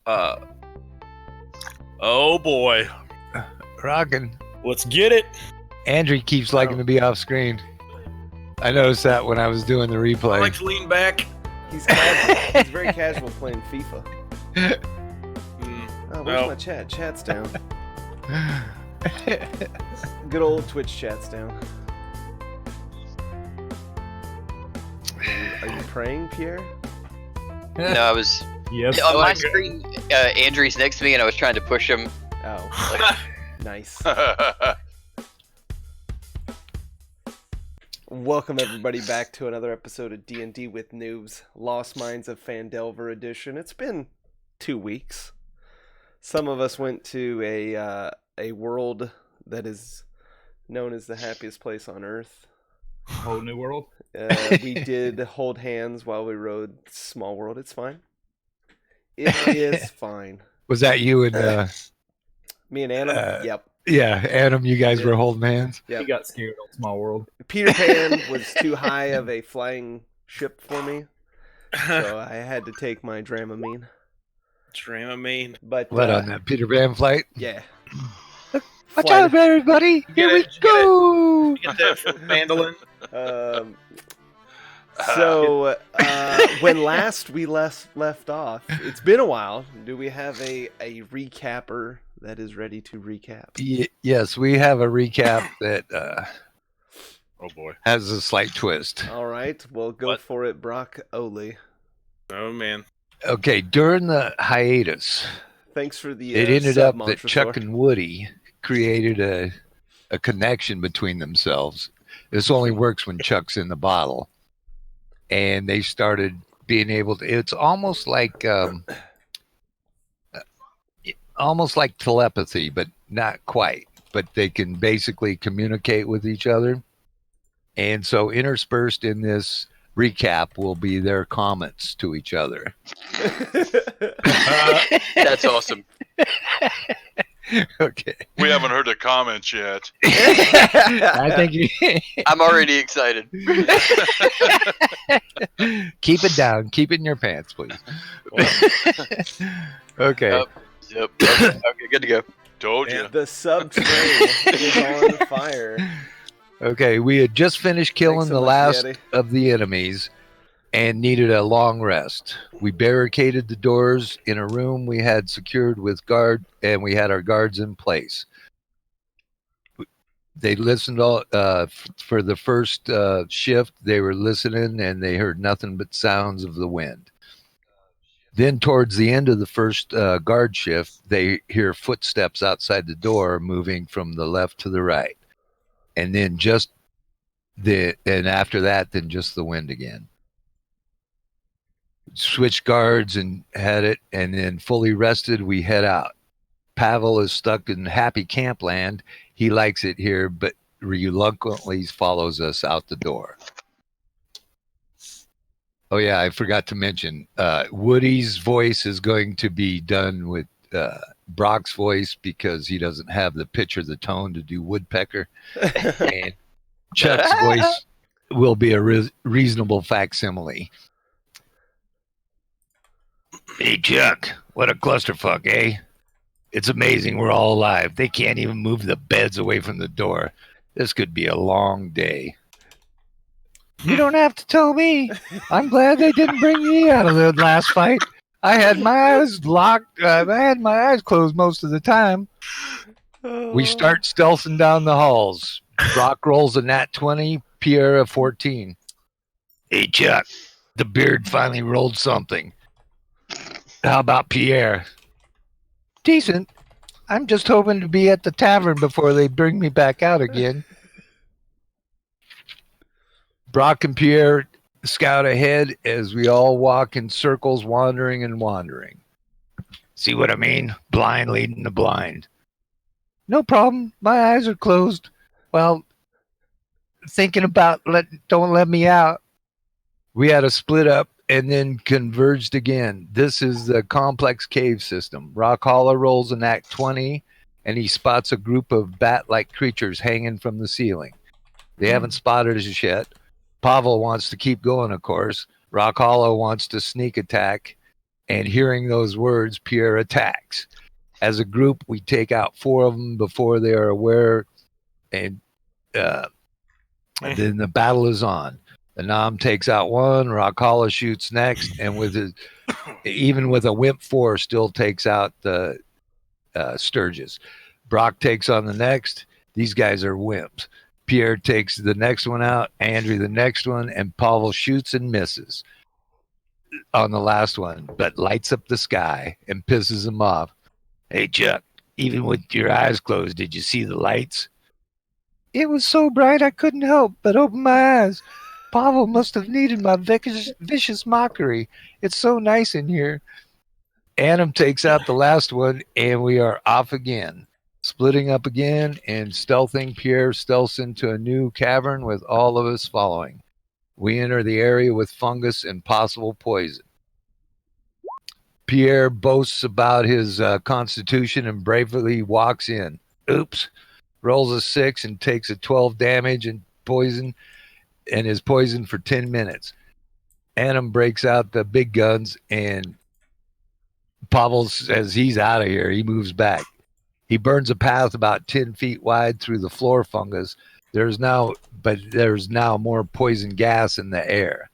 Oh boy. Rockin'. Let's get it. Andrew keeps liking to be off screen. I noticed that when I was doing the replay. I like to lean back. He's casual. He's very casual playing FIFA. Oh, where's my chat? Chat's down. Good old Twitch chat's down. Are you praying, Pierre? No, I was... Yes. On my screen, Andrew's next to me, and I was trying to push him. Oh. Nice. Welcome everybody back to another episode of D&D with Newbs, Lost Minds of Phandelver edition. It's been 2 weeks. Some of us went to a world that is known as the happiest place on Earth. A whole new world? We did hold hands while we rode Small World. It's fine. It is fine. Was that you and... Me and Adam? Yep. Yeah, Adam, you guys were holding hands? Yep. He got scared on Small World. Peter Pan was too high of a flying ship for me, so I had to take my Dramamine. Dramamine. But What, on that Peter Pan flight? Yeah. Watch out, everybody! Here we go! Get that from Phandelver. So, when last we left off, it's been a while. Do we have a recapper that is ready to recap? Yes, we have a recap that Oh boy. has a slight twist. All right, well, go for it, Brock Ole. Oh man. Okay, during the hiatus, Thanks for the it ended up sub, that Montresor. Chuck and Woody created a connection between themselves. This only works when Chuck's in the bottle. And they started being able to, it's almost like telepathy, but not quite. But they can basically communicate with each other. And so interspersed in this recap will be their comments to each other. That's awesome. Okay. We haven't heard the comments yet. I think I'm already excited. keep it down. Keep it in your pants, please. Okay. Yep. Okay, good to go. Told you. The sub train is on fire. Okay, we had just finished killing Thanks so the much, last Yeti. of the enemies and needed a long rest. We barricaded the doors in a room we had secured with guard, and we had our guards in place. They listened for the first shift. They were listening, and they heard nothing but sounds of the wind. Then towards the end of the first guard shift, they hear footsteps outside the door moving from the left to the right. And then after that, then just the wind again. Switched guards and had it, and then fully rested, we head out. Pavel is stuck in happy camp land. He likes it here, but reluctantly follows us out the door. Oh yeah, I forgot to mention, Woody's voice is going to be done with Brock's voice because he doesn't have the pitch or the tone to do woodpecker. And Chuck's voice will be a reasonable facsimile. Hey, Chuck, what a clusterfuck, eh? It's amazing we're all alive. They can't even move the beds away from the door. This could be a long day. You don't have to tell me. I'm glad they didn't bring me out of the last fight. I had my eyes locked. I had my eyes closed most of the time. We start stealthing down the halls. Brock rolls a nat 20, Pierre a 14. Hey, Chuck, the beard finally rolled something. How about Pierre? Decent. I'm just hoping to be at the tavern before they bring me back out again. Brock and Pierre scout ahead as we all walk in circles, wandering and wandering. See what I mean? Blind leading the blind. No problem. My eyes are closed. Well, thinking about don't let me out. We had to split up and then converged again. This is the complex cave system. Rock Hollow rolls an Act 20, and he spots a group of bat-like creatures hanging from the ceiling. They haven't spotted us yet. Pavel wants to keep going, of course. Rock Hollow wants to sneak attack. And hearing those words, Pierre attacks. As a group, we take out 4 of them before they are aware, and then the battle is on. The Nom takes out 1, Rockala shoots next, and even with a wimp 4, still takes out the Sturgis. Brock takes on the next. These guys are wimps. Pierre takes the next one out, Andrew the next one, and Pavel shoots and misses on the last one, but lights up the sky and pisses him off. Hey, Chuck, even with your eyes closed, did you see the lights? It was so bright I couldn't help but open my eyes. Pavel must have needed my vicious mockery. It's so nice in here. Adam takes out the last one, and we are off again. Splitting up again and stealthing. Pierre stealths into a new cavern with all of us following. We enter the area with fungus and possible poison. Pierre boasts about his constitution and bravely walks in. Oops. Rolls a 6 and takes a 12 damage and poison, and is poisoned for 10 minutes. Adam breaks out the big guns, and Pavel says he's out of here. He moves back. He burns a path about 10 feet wide through the floor fungus. There's now more poison gas in the air.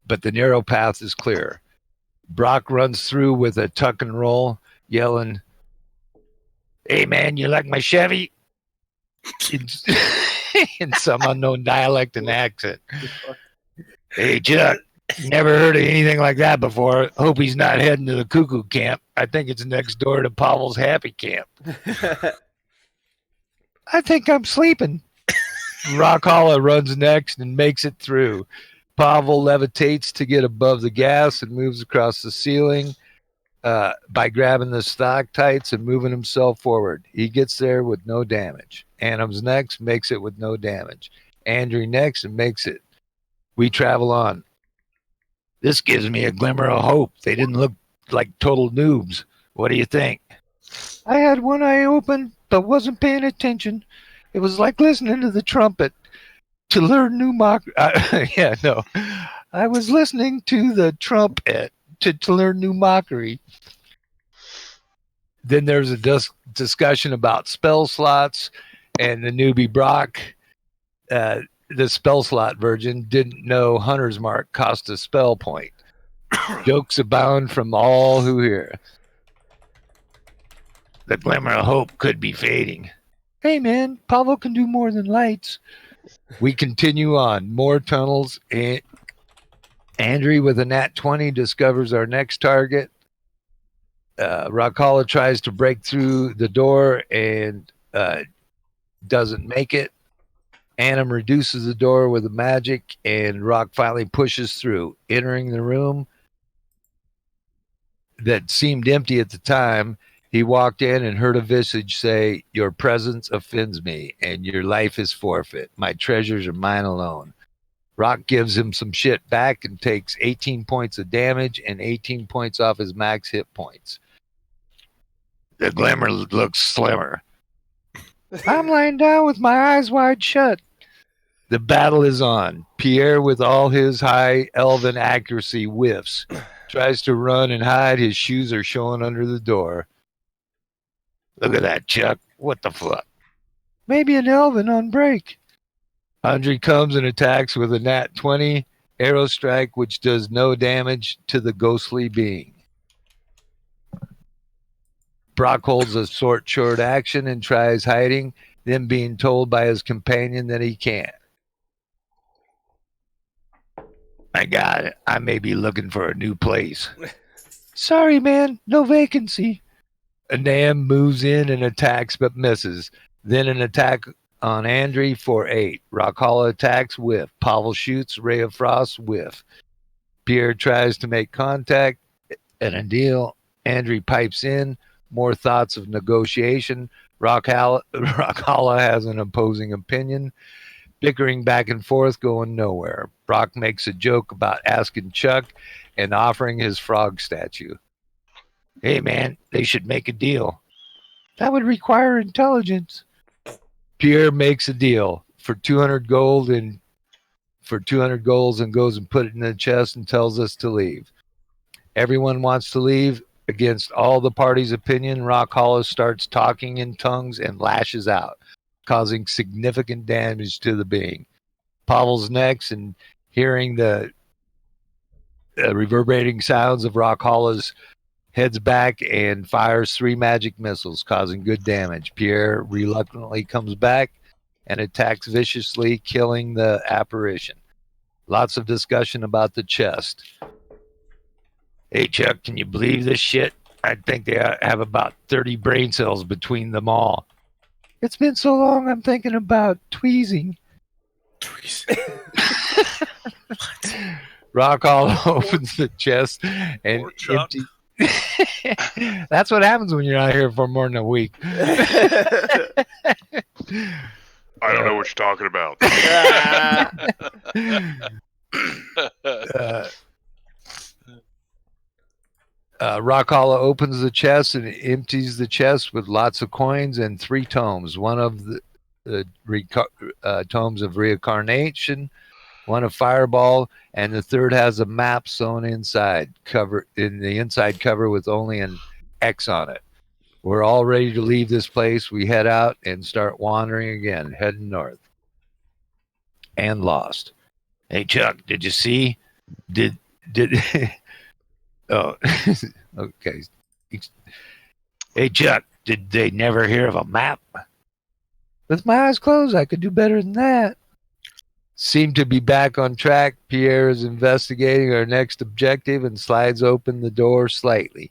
But the narrow path is clear. Brock runs through with a tuck and roll, yelling, "Hey, man, you like my Chevy?" in some unknown dialect and accent. Hey, Chuck, never heard of anything like that before. Hope he's not heading to the cuckoo camp. I think it's next door to Pavel's happy camp. I think I'm sleeping. Rockala runs next and makes it through. Pavel levitates to get above the gas and moves across the ceiling by grabbing the stalactites and moving himself forward. He gets there with no damage. Adams next, makes it with no damage. Andrew next and makes it. We travel on. This gives me a glimmer of hope. They didn't look like total noobs. What do you think? I had one eye open, but wasn't paying attention. It was like listening to the trumpet to learn new mockery. I was listening to the trumpet to learn new mockery. Then there's a discussion about spell slots, and the newbie Brock, the spell slot virgin, didn't know Hunter's Mark cost a spell point. Jokes abound from all who hear. The glimmer of hope could be fading. Hey, man, Pavel can do more than lights. We continue on. More tunnels. And Andrew with a nat 20 discovers our next target. Rockala tries to break through the door and doesn't make it. Adam reduces the door with a magic, and Rock finally pushes through. Entering the room that seemed empty at the time, he walked in and heard a visage say, "Your presence offends me, and your life is forfeit. My treasures are mine alone." Rock gives him some shit back and takes 18 points of damage and 18 points off his max hit points. The glimmer looks slimmer. I'm lying down with my eyes wide shut. The battle is on. Pierre, with all his high elven accuracy, whiffs. Tries to run and hide. His shoes are showing under the door. Look at that, Chuck. What the fuck? Maybe an elven on break. Andre comes and attacks with a nat 20 arrow strike, which does no damage to the ghostly being. Brock holds a short action and tries hiding, then being told by his companion that he can't. I got it. I may be looking for a new place. Sorry, man. No vacancy. Anam moves in and attacks but misses. Then an attack on Andrew for 8. Rockala attacks, whiff. Pavel shoots, Ray of Frost, whiff. Pierre tries to make contact and a deal. Andrew pipes in. More thoughts of negotiation. Rockala has an opposing opinion. Bickering back and forth, going nowhere. Brock makes a joke about asking Chuck and offering his frog statue. Hey, man, they should make a deal. That would require intelligence. Pierre makes a deal for 200 gold and goes and put it in the chest and tells us to leave. Everyone wants to leave. Against all the party's opinion, Rock Hollow starts talking in tongues and lashes out, causing significant damage to the being. Pavel's next, and hearing the reverberating sounds of Rock Hollow's heads back and fires 3 magic missiles, causing good damage. Pierre reluctantly comes back and attacks viciously, killing the apparition. Lots of discussion about the chest. Hey, Chuck, can you believe this shit? I think they have about 30 brain cells between them all. It's been so long, I'm thinking about tweezing. Rock Hollow opens the chest and Poor Chuck. empty. That's what happens when you're out here for more than a week. I don't know what you're talking about. Rock Hollow opens the chest and empties the chest with lots of coins and 3 tomes. One of the tomes of reincarnation, one of fireball, and the third has a map sewn inside, cover in the inside cover with only an X on it. We're all ready to leave this place. We head out and start wandering again, heading north. And lost. Hey, Chuck, did you see? Did oh, okay. Hey, Chuck, did they never hear of a map? With my eyes closed, I could do better than that. Seem to be back on track. Pierre is investigating our next objective and slides open the door slightly.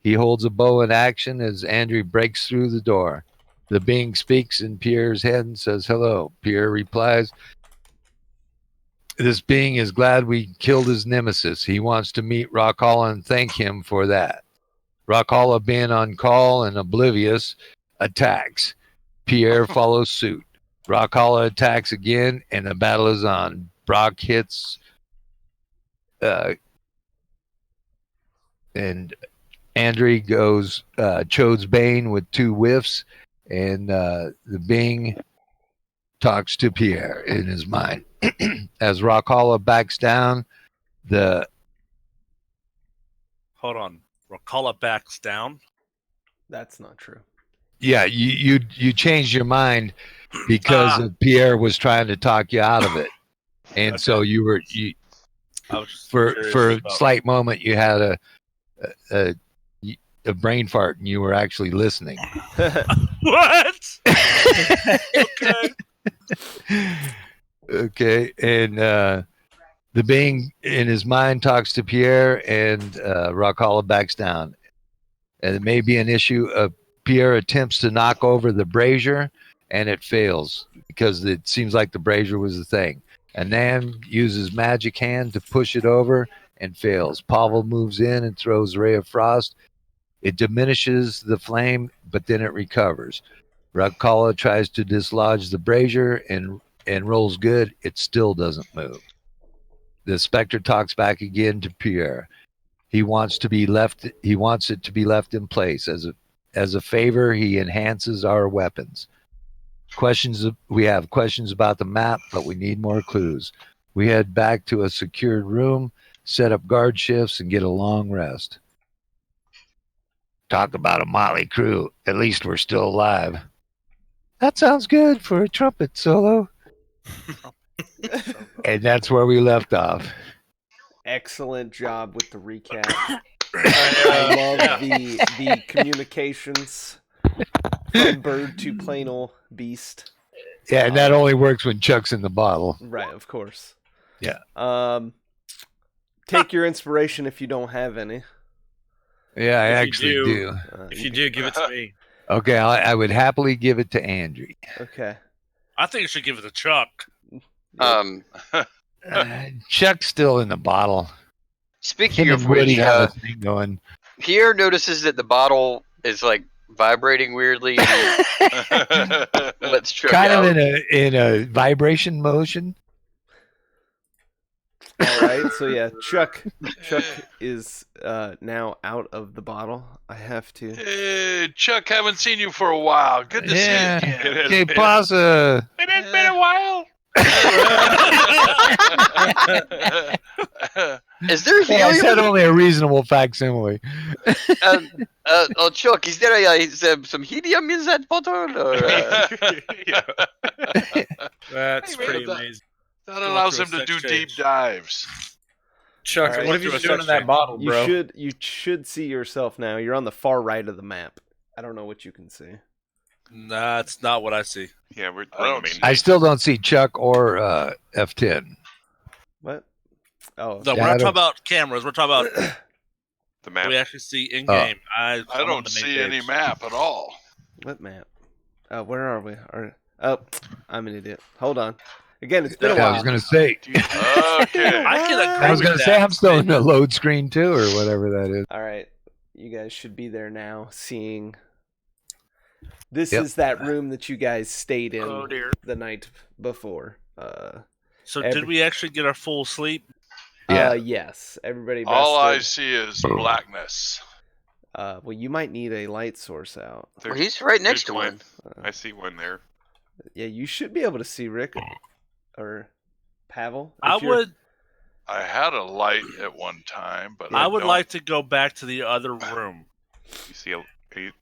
He holds a bow in action as Andrew breaks through the door. The being speaks in Pierre's head and says, "Hello." Pierre replies, "This being is glad we killed his nemesis. He wants to meet Rock Hollow and thank him for that." Rock Hollow, being on call and oblivious, attacks. Pierre follows suit. Rock Hollow attacks again, and the battle is on. Brock hits, and Andre goes Chode's Bane with 2 whiffs, and the being talks to Pierre in his mind. As Rock Hollow backs down, Hold on. Rakala backs down. That's not true. you changed your mind because of Pierre was trying to talk you out of it, and Okay. so you I was just for curious a about- slight moment you had a brain fart and you were actually listening. What? Okay. Okay, and the being in his mind talks to Pierre, and Rock Hollow backs down. And it may be an issue of Pierre attempts to knock over the brazier, and it fails because it seems like the brazier was the thing. Anand uses magic hand to push it over and fails. Pavel moves in and throws Ray of Frost. It diminishes the flame, but then it recovers. Rock Hollow tries to dislodge the brazier and rolls good. It still doesn't move. The Spectre talks back again to Pierre. He wants it to be left in place. As a favor, he enhances our weapons. We have questions about the map, but we need more clues. We head back to a secured room, set up guard shifts, and get a long rest. Talk about a motley crew. At least we're still alive. That sounds good for a trumpet solo. And that's where we left off. Excellent job with the recap. I love the communications from bird to plain old beast. Yeah, and that only works when Chuck's in the bottle. Right, of course. Yeah. Take your inspiration if you don't have any. Yeah, I If you actually do- do. If you do, give it to me. Okay, I would happily give it to Andrew. Okay. I think you should give it to Chuck. Chuck's still in the bottle. Speaking Him of and Woody which, have a thing going. Pierre notices that the bottle is like vibrating weirdly. And let's Chuck Kind out. of in a vibration motion. All right. So yeah, Chuck is now out of the bottle. I have to. Hey, Chuck, haven't seen you for a while. Good to see you again. Okay, Plaza. It has been a while. Is there Hey, I said helium? only a reasonable facsimile. Oh, Chuck, is there some helium in that bottle? Or, That's Hey, man, pretty that- amazing. That Going allows through a him to sex do deep change. dives. Chuck, Alright. what What if have you you been doing in that change? bottle, You bro? should see yourself now. You're on the far right of the map. I don't know what you can see. Nah, it's not what I see. Yeah, we're I don't on the main. see- I still don't see Chuck or F10. What? Oh, No, Yeah, we're I not talking don't- about cameras. We're talking about The what map. we actually see in game. I I'm on don't the main see any page. map at all. what map? Where are we? Oh, I'm an idiot. Hold on. Again, it's been a Yeah, I while. was gonna say. Okay. I can agree I was with gonna that. say I'm still in the load screen too, or whatever that is. All right, you guys should be there now. Seeing this Yep. is that room that you guys stayed in Oh dear. the night before. So Every- did we actually get our full sleep? Yeah. Yes. Everybody All I rested. see is blackness. Well, you might need a light source out. well, he's right next to There's one. I see one there. Yeah, you should be able to see Rick or Pavel. I if you're- would. I had a light at one time, but I would don't. like to go back to the other room. You see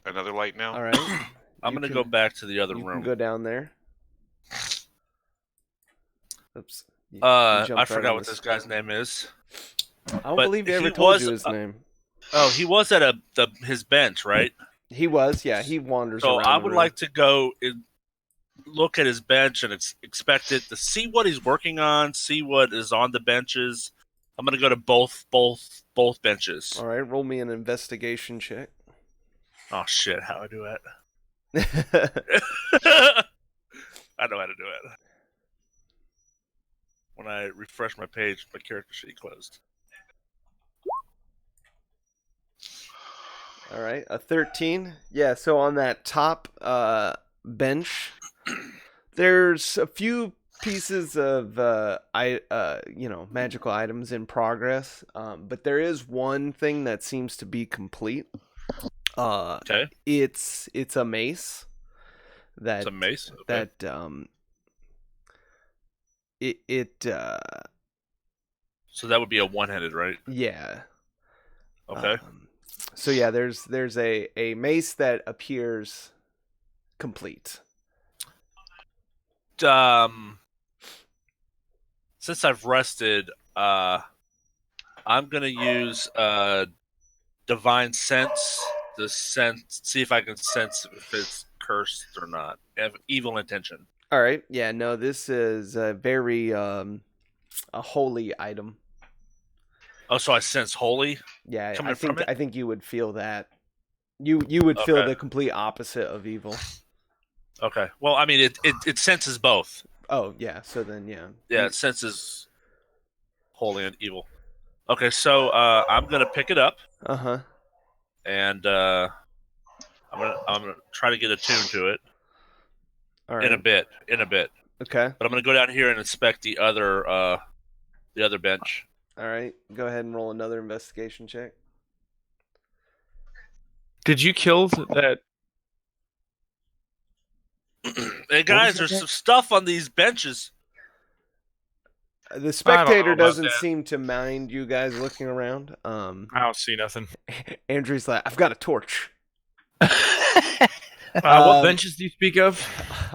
another light now? All right. I'm You gonna can- go back to the other You can room. go down there. Oops. You I jumped right forgot on what this guy's name is. I don't but believe he he ever told was, you his name. Oh, he was at his bench, right? He was, yeah. He wanders So around. I the would room. like to go and look at his bench and expect it to see what he's working on, see what is on the benches. I'm gonna go to both benches. All right, roll me an investigation check. Oh shit! How I do it? I know how to do it. When I refresh my page, my character sheet closed. All right, a 13. Yeah, so on that top bench, there's a few pieces of magical items in progress, but there is one thing that seems to be complete. Okay, It's a mace that it's a mace. Okay. that So that would be a one-handed, right? yeah. Okay. So yeah, there's a mace that appears complete. Since I've rested, I'm gonna use divine sense to see if I can sense if it's cursed or not. Have evil intention. All right. Yeah, no, this is a very a holy item. Oh, so I sense holy. Yeah, Coming from it? I think you would feel that. You would feel Okay. the complete opposite of evil. Okay. Well, I mean, it senses both. Oh, yeah. So then yeah. Yeah, it senses holy and evil. Okay, so I'm gonna pick it up Uh-huh. and I'm gonna try to get attuned to it All right. in a bit. Okay. But I'm gonna go down here and inspect the other bench. All right. Go ahead and roll another investigation check. Did you kill that? Hey guys, that there's again? some stuff on these benches. The spectator about doesn't that. seem to mind you guys looking around. I don't see nothing. Andrew's like, I've got a torch. What benches do you speak of?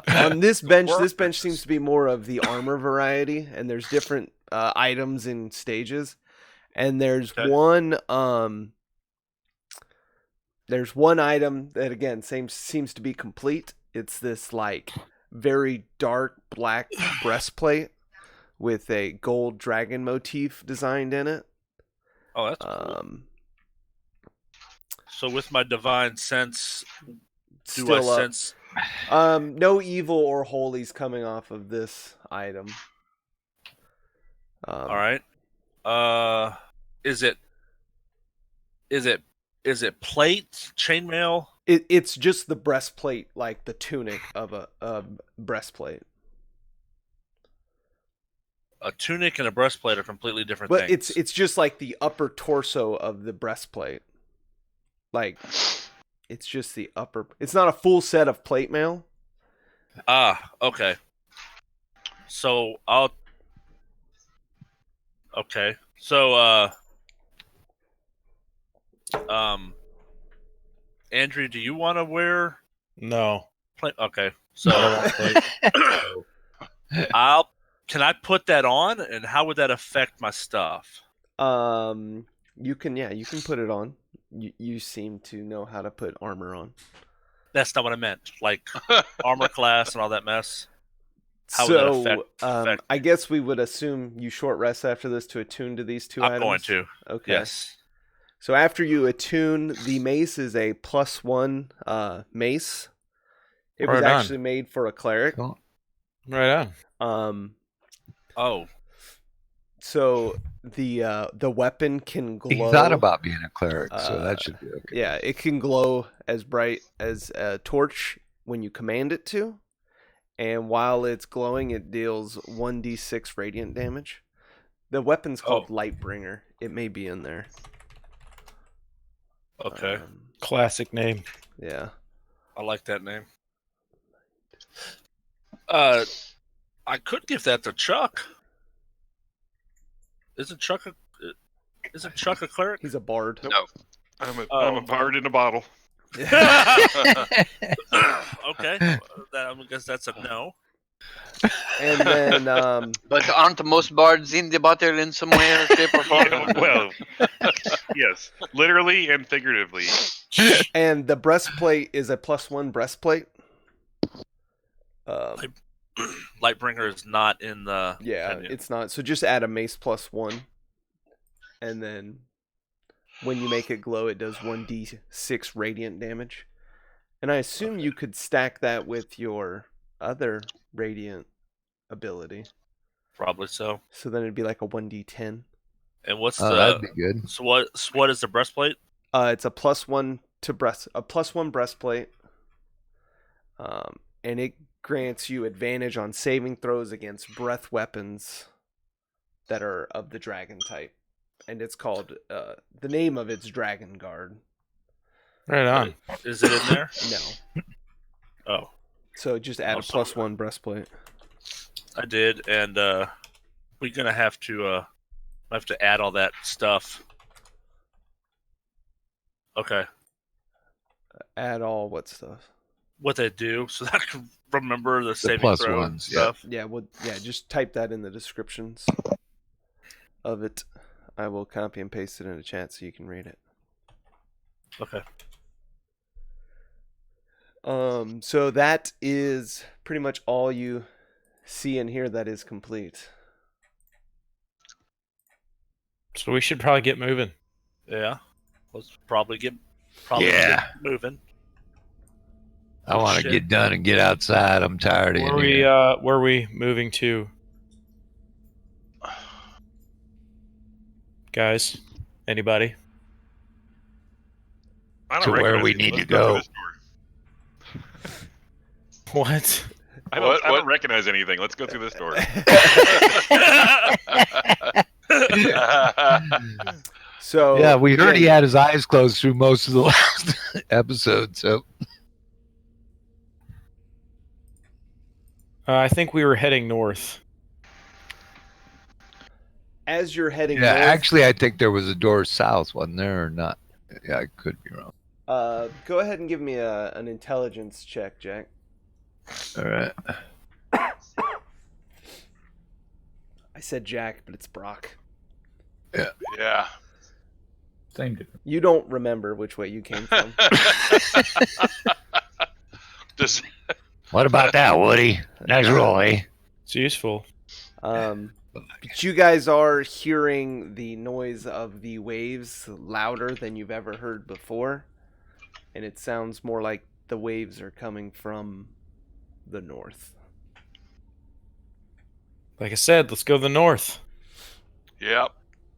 On this bench seems to be more of the armor variety, and there's different items in stages. And there's Okay. one item that again seems to be complete. It's this like very dark black breastplate with a gold dragon motif designed in it. Oh, that's cool. Um, So with my divine sense, do still I up. sense? No evil or holies coming off of this item. All right. Is it plate, chainmail? It's just the breastplate, like the tunic of a breastplate. A tunic and a breastplate are completely different But things. it's just like the upper torso of the breastplate. Like it's just the upper. It's not a full set of plate mail. okay. So Okay. So, Andrew, do you want to wear? No. Okay. I So don't want plate. Can I put that on, and how would that affect my stuff? You can put it on. You seem to know how to put armor on. That's not what I meant. Like armor class and all that mess. How would that affect I me? guess we would assume you short rest after this to attune to these two I'm items. going to. Okay. Yes. So after you attune, the mace is a +1 mace. It was Right on. actually made for a cleric. Cool. Right on. Oh, So the weapon can glow. He thought about being a cleric, so that should be okay. Yeah, it can glow as bright as a torch when you command it to. And while it's glowing, it deals 1d6 radiant damage. The weapon's called Lightbringer. It may be in there. okay. Classic name. Yeah. I like that name. I could give that to Chuck. Isn't Chuck a cleric? He's a bard. No. I'm a bard in a bottle. Okay. I guess that's a no. And then But aren't most bards in the bottle in some way, shape, or form? Yeah, well, yes, literally and figuratively. and the breastplate is a +1 breastplate. Lightbringer is not in the Yeah, menu. it's not. So just add a mace +1. And then when you make it glow, it does 1d6 radiant damage. And I assume you could stack that with your other radiant ability. Probably so. So then it'd be like a 1d10. And what's That'd be good. so what is the breastplate? It's a +1 breastplate. And it grants you advantage on saving throws against breath weapons that are of the dragon type. And it's called the name of it's Dragon Guard. Right on. Is it in there? No. Oh, So just add a +1 breastplate. I did, and we're gonna have to add all that stuff. Okay, Add all what stuff? what they do, so that I can remember the saving plus throw ones, and stuff. Yeah, just type that in the descriptions of it. I will copy and paste it in the chat so you can read it. Okay. So that is pretty much all you see and hear that is complete. So we should probably get moving. Yeah. Let's probably get Yeah. moving. I want to Shit. get done and get outside. I'm tired of Where it. where are we moving to? Guys? Anybody? I don't To where recognize we anything. need Let's to through go. this door. What? I What- don't recognize anything. Let's go through this door. So Yeah, we heard he again, had his eyes closed through most of the last episode. So I think we were heading north. as you're heading yeah, north, actually, I think there was a door south, wasn't there, or not? Yeah, I could be wrong. go ahead and give me an intelligence check, Jack. All right. I said Jack, but it's Brock. Yeah. Same difference. You don't remember which way you came from. Just What about that, Woody? Nice roll, eh? It's useful. But you guys are hearing the noise of the waves louder than you've ever heard before. And it sounds more like the waves are coming from the north. Like I said, let's go to the north. yep.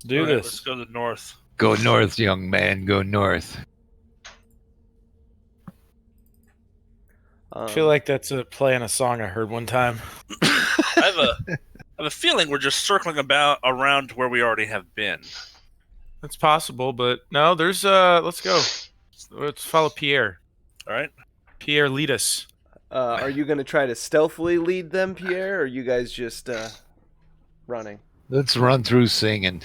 Do All right, this. Let's go to the north. Go north, young man. Go north. I feel like that's a play on a song I heard one time. I have a feeling we're just circling around where we already have been. That's possible, but no, there's let's go. Let's follow Pierre. All right. Pierre, lead us. are you going to try to stealthily lead them, Pierre, or are you guys just running? Let's run through singing.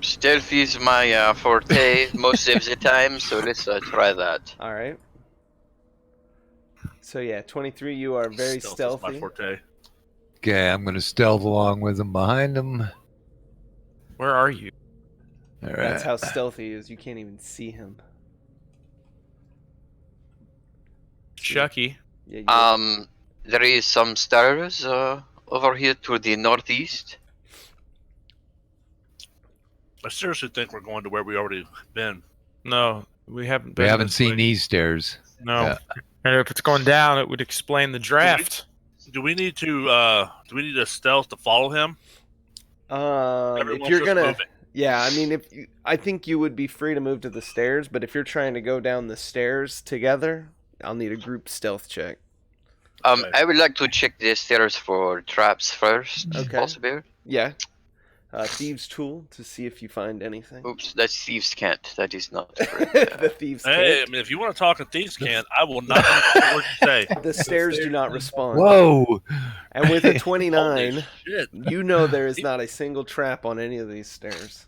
Stealth is my forte most of the time, so let's try that. All right. So yeah, 23. You are very Stealth is stealthy. my forte. Okay, I'm going to stealth along with him behind him. Where are you? All right. That's how stealthy he is. You can't even see him. Chucky. Yeah, There is some stars over here to the northeast. I seriously think we're going to where we already been. No, we haven't We been. haven't this seen way. these stairs. No. Yeah. And if it's going down, it would explain the draft. Do we need to stealth to follow him? if Everyone's you're just gonna, moving. yeah, I mean, I think you would be free to move to the stairs, but if you're trying to go down the stairs together, I'll need a group stealth check. Okay. I would like to check the stairs for traps first, if Okay. possible. Yeah. Thieves' tool to see if you find anything. Oops, that's thieves' can't. That is not correct. The thieves' Hey, I can't. mean, if you want to talk in thieves' can't, I will not understand what you say. The stairs do not respond. Whoa! And with a Holy 29, shit. you know there is not a single trap on any of these stairs.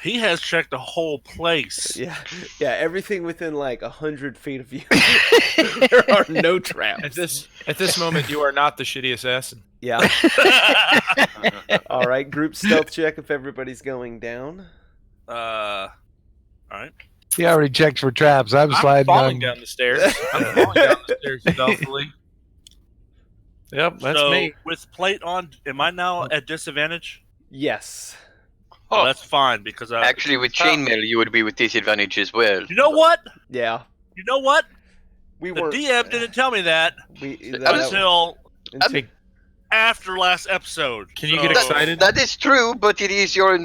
He has checked the whole place. Yeah, everything within like 100 feet of you. There are no traps. At this moment, you are not the shitty assassin. Yeah. All right, group stealth check if everybody's going down. All right. He already checked for traps. I'm I'm sliding falling down. down the stairs. I'm falling down the stairs stealthily. Yep, that's so me. with plate on, am I now at disadvantage? Yes. Well, Oh, that's fine because I Actually, with chainmail, you would be with disadvantage as well. You know what? Yeah. You know what? We The weren't. DM didn't tell me that Until until after last episode. Can you get So- excited? That is true, but it is your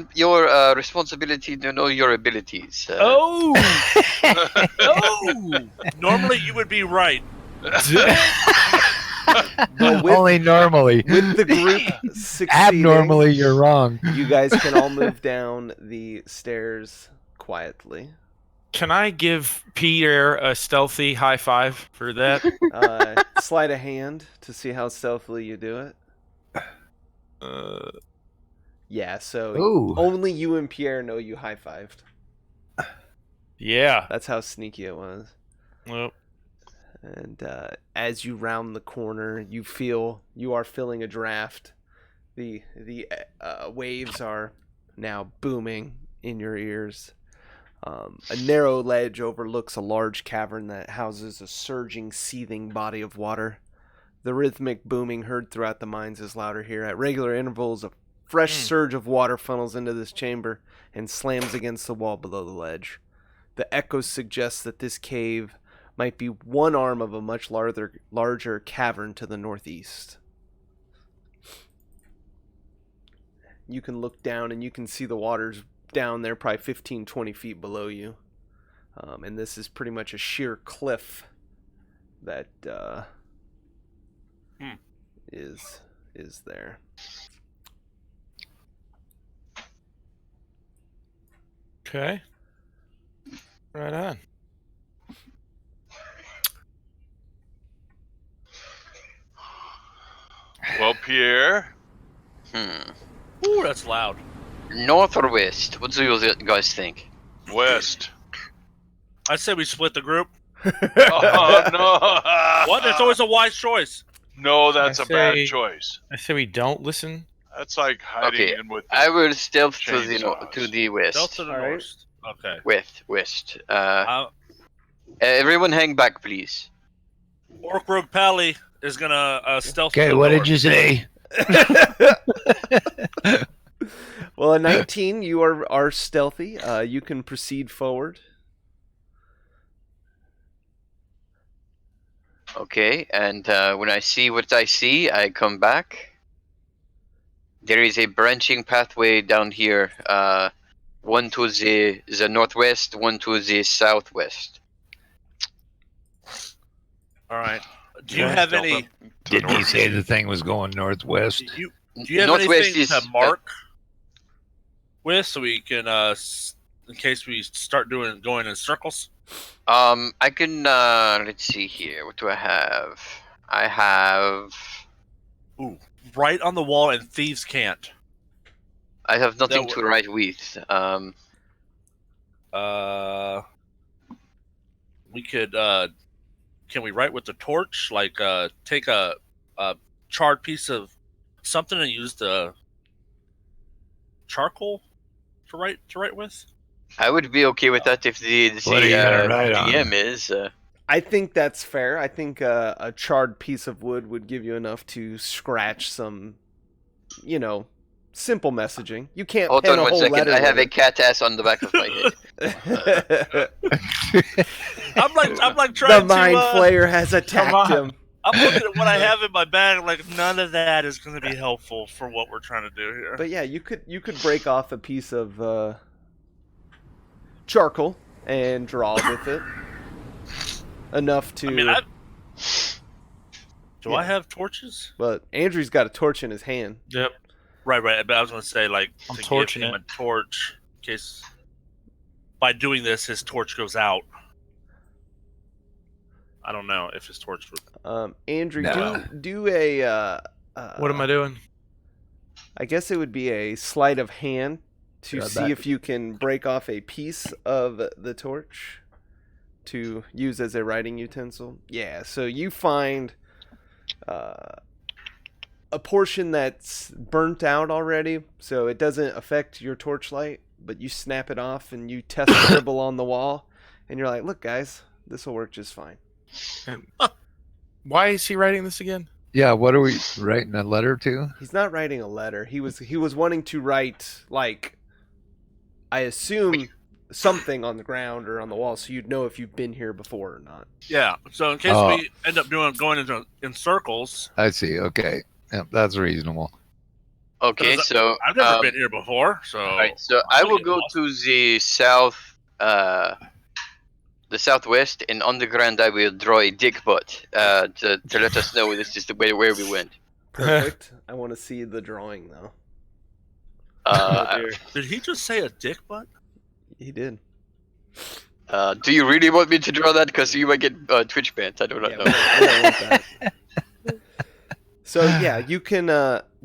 responsibility to know your abilities. Oh! Oh! Normally you would be right. Well, Only normally. with the group succeeding, Abnormally, you're wrong. you guys can all move down the stairs quietly. Can I give Peter a stealthy high five for that? Slide a hand to see how stealthily you do it. Yeah, so Ooh. only you and Pierre know you high-fived. Yeah. That's how sneaky it was. Well, And as you round the corner, you are feeling a draft. The waves are now booming in your ears. A narrow ledge overlooks a large cavern that houses a surging, seething body of water. The rhythmic booming heard throughout the mines is louder here. At regular intervals, a fresh surge of water funnels into this chamber and slams against the wall below the ledge. The echoes suggest that this cave might be one arm of a much larger cavern to the northeast. You can look down and you can see the water's down there probably 15, 20 feet below you. And this is pretty much a sheer cliff that is there. okay. Right on. well, Pierre. Ooh, that's loud. North or west? What do you guys think? West. I'd say we split the group. Oh no! What? That's always a wise choice. No, that's I a bad say- choice. I say we don't listen. That's like hiding Okay, in with. I will stealth to Chainsaws. the west. Delta to the All right. north. Okay. West. Uh, Everyone, hang back, please. Orc Rogue Pally is gonna stealth. to Okay, the what north. did you say? Well, a 19, you are stealthy. You can proceed forward. Okay, and when I see what I see, I come back. There is a branching pathway down here. One to the northwest, one to the southwest. All right. Do you Yeah, have Delta. any? Didn't he say the thing was going northwest? Do you have Northwest anything is to mark with so we can, in case we start going in circles? I can. Let's see here. What do I have? I have. Ooh, right on the wall, and thieves can't. I have nothing That to write with. We could. Can we write with the torch? Like, take a charred piece of something and use the charcoal to write with. I would be okay with that if the What are you gonna write on? GM is. I think that's fair. I think a charred piece of wood would give you enough to scratch some, simple messaging. You can't Hold pen on a one whole second. letter. I have a with cat ass on the back of my head. it. I'm like The trying mind to. flayer has attacked on. him. I'm looking at what I have in my bag. Like, none of that is going to be helpful for what we're trying to do here. But yeah, you could break off a piece of charcoal and draw with it enough to. I mean, do I Yeah. have torches? But Andrew's got a torch in his hand. Yep. Right. But I was going to say, like, I'm to torching give him it. a torch in case by doing this his torch goes out. I don't know if his torch would. Andrew, No. do a. What am I doing? I guess it would be a sleight of hand to Yeah, see that- if you can break off a piece of the torch to use as a writing utensil. Yeah, so you find a portion that's burnt out already, so it doesn't affect your torchlight, but you snap it off and you test scribble on the wall, and you're like, look, guys, this will work just fine. And why is he writing this again? Yeah, what are we writing a letter to? He's not writing a letter. He was wanting to write, like, I assume something on the ground or on the wall, so you'd know if you've been here before or not. Yeah. So in case Oh. we end up going in circles, I see. Okay, yeah, that's reasonable. Okay, Because so I've never been here before. So Alright, so I will go to the south, the southwest, and on the ground I will draw a dick butt to let us know this is the way where we went. Perfect. I want to see the drawing, though. Did he just say a dick butt? He did. Do you really want me to draw that? Because you might get Twitch banned. I do not Yeah, know. we don't want that. So yeah, you can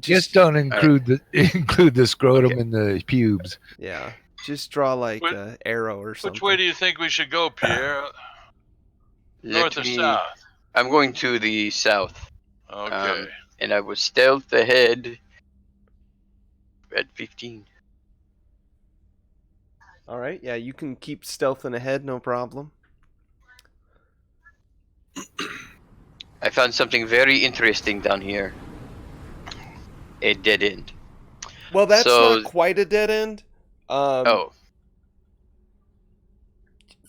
Just don't include the scrotum and the pubes. yeah, just draw like Which- an arrow or something. Which way do you think we should go, Pierre? North or south? I'm going to the south, Okay. and I will stealth ahead at 15. All right, yeah, you can keep stealthing ahead, no problem. I found something very interesting down here. A dead end. Well, that's So- not quite a dead end. Oh,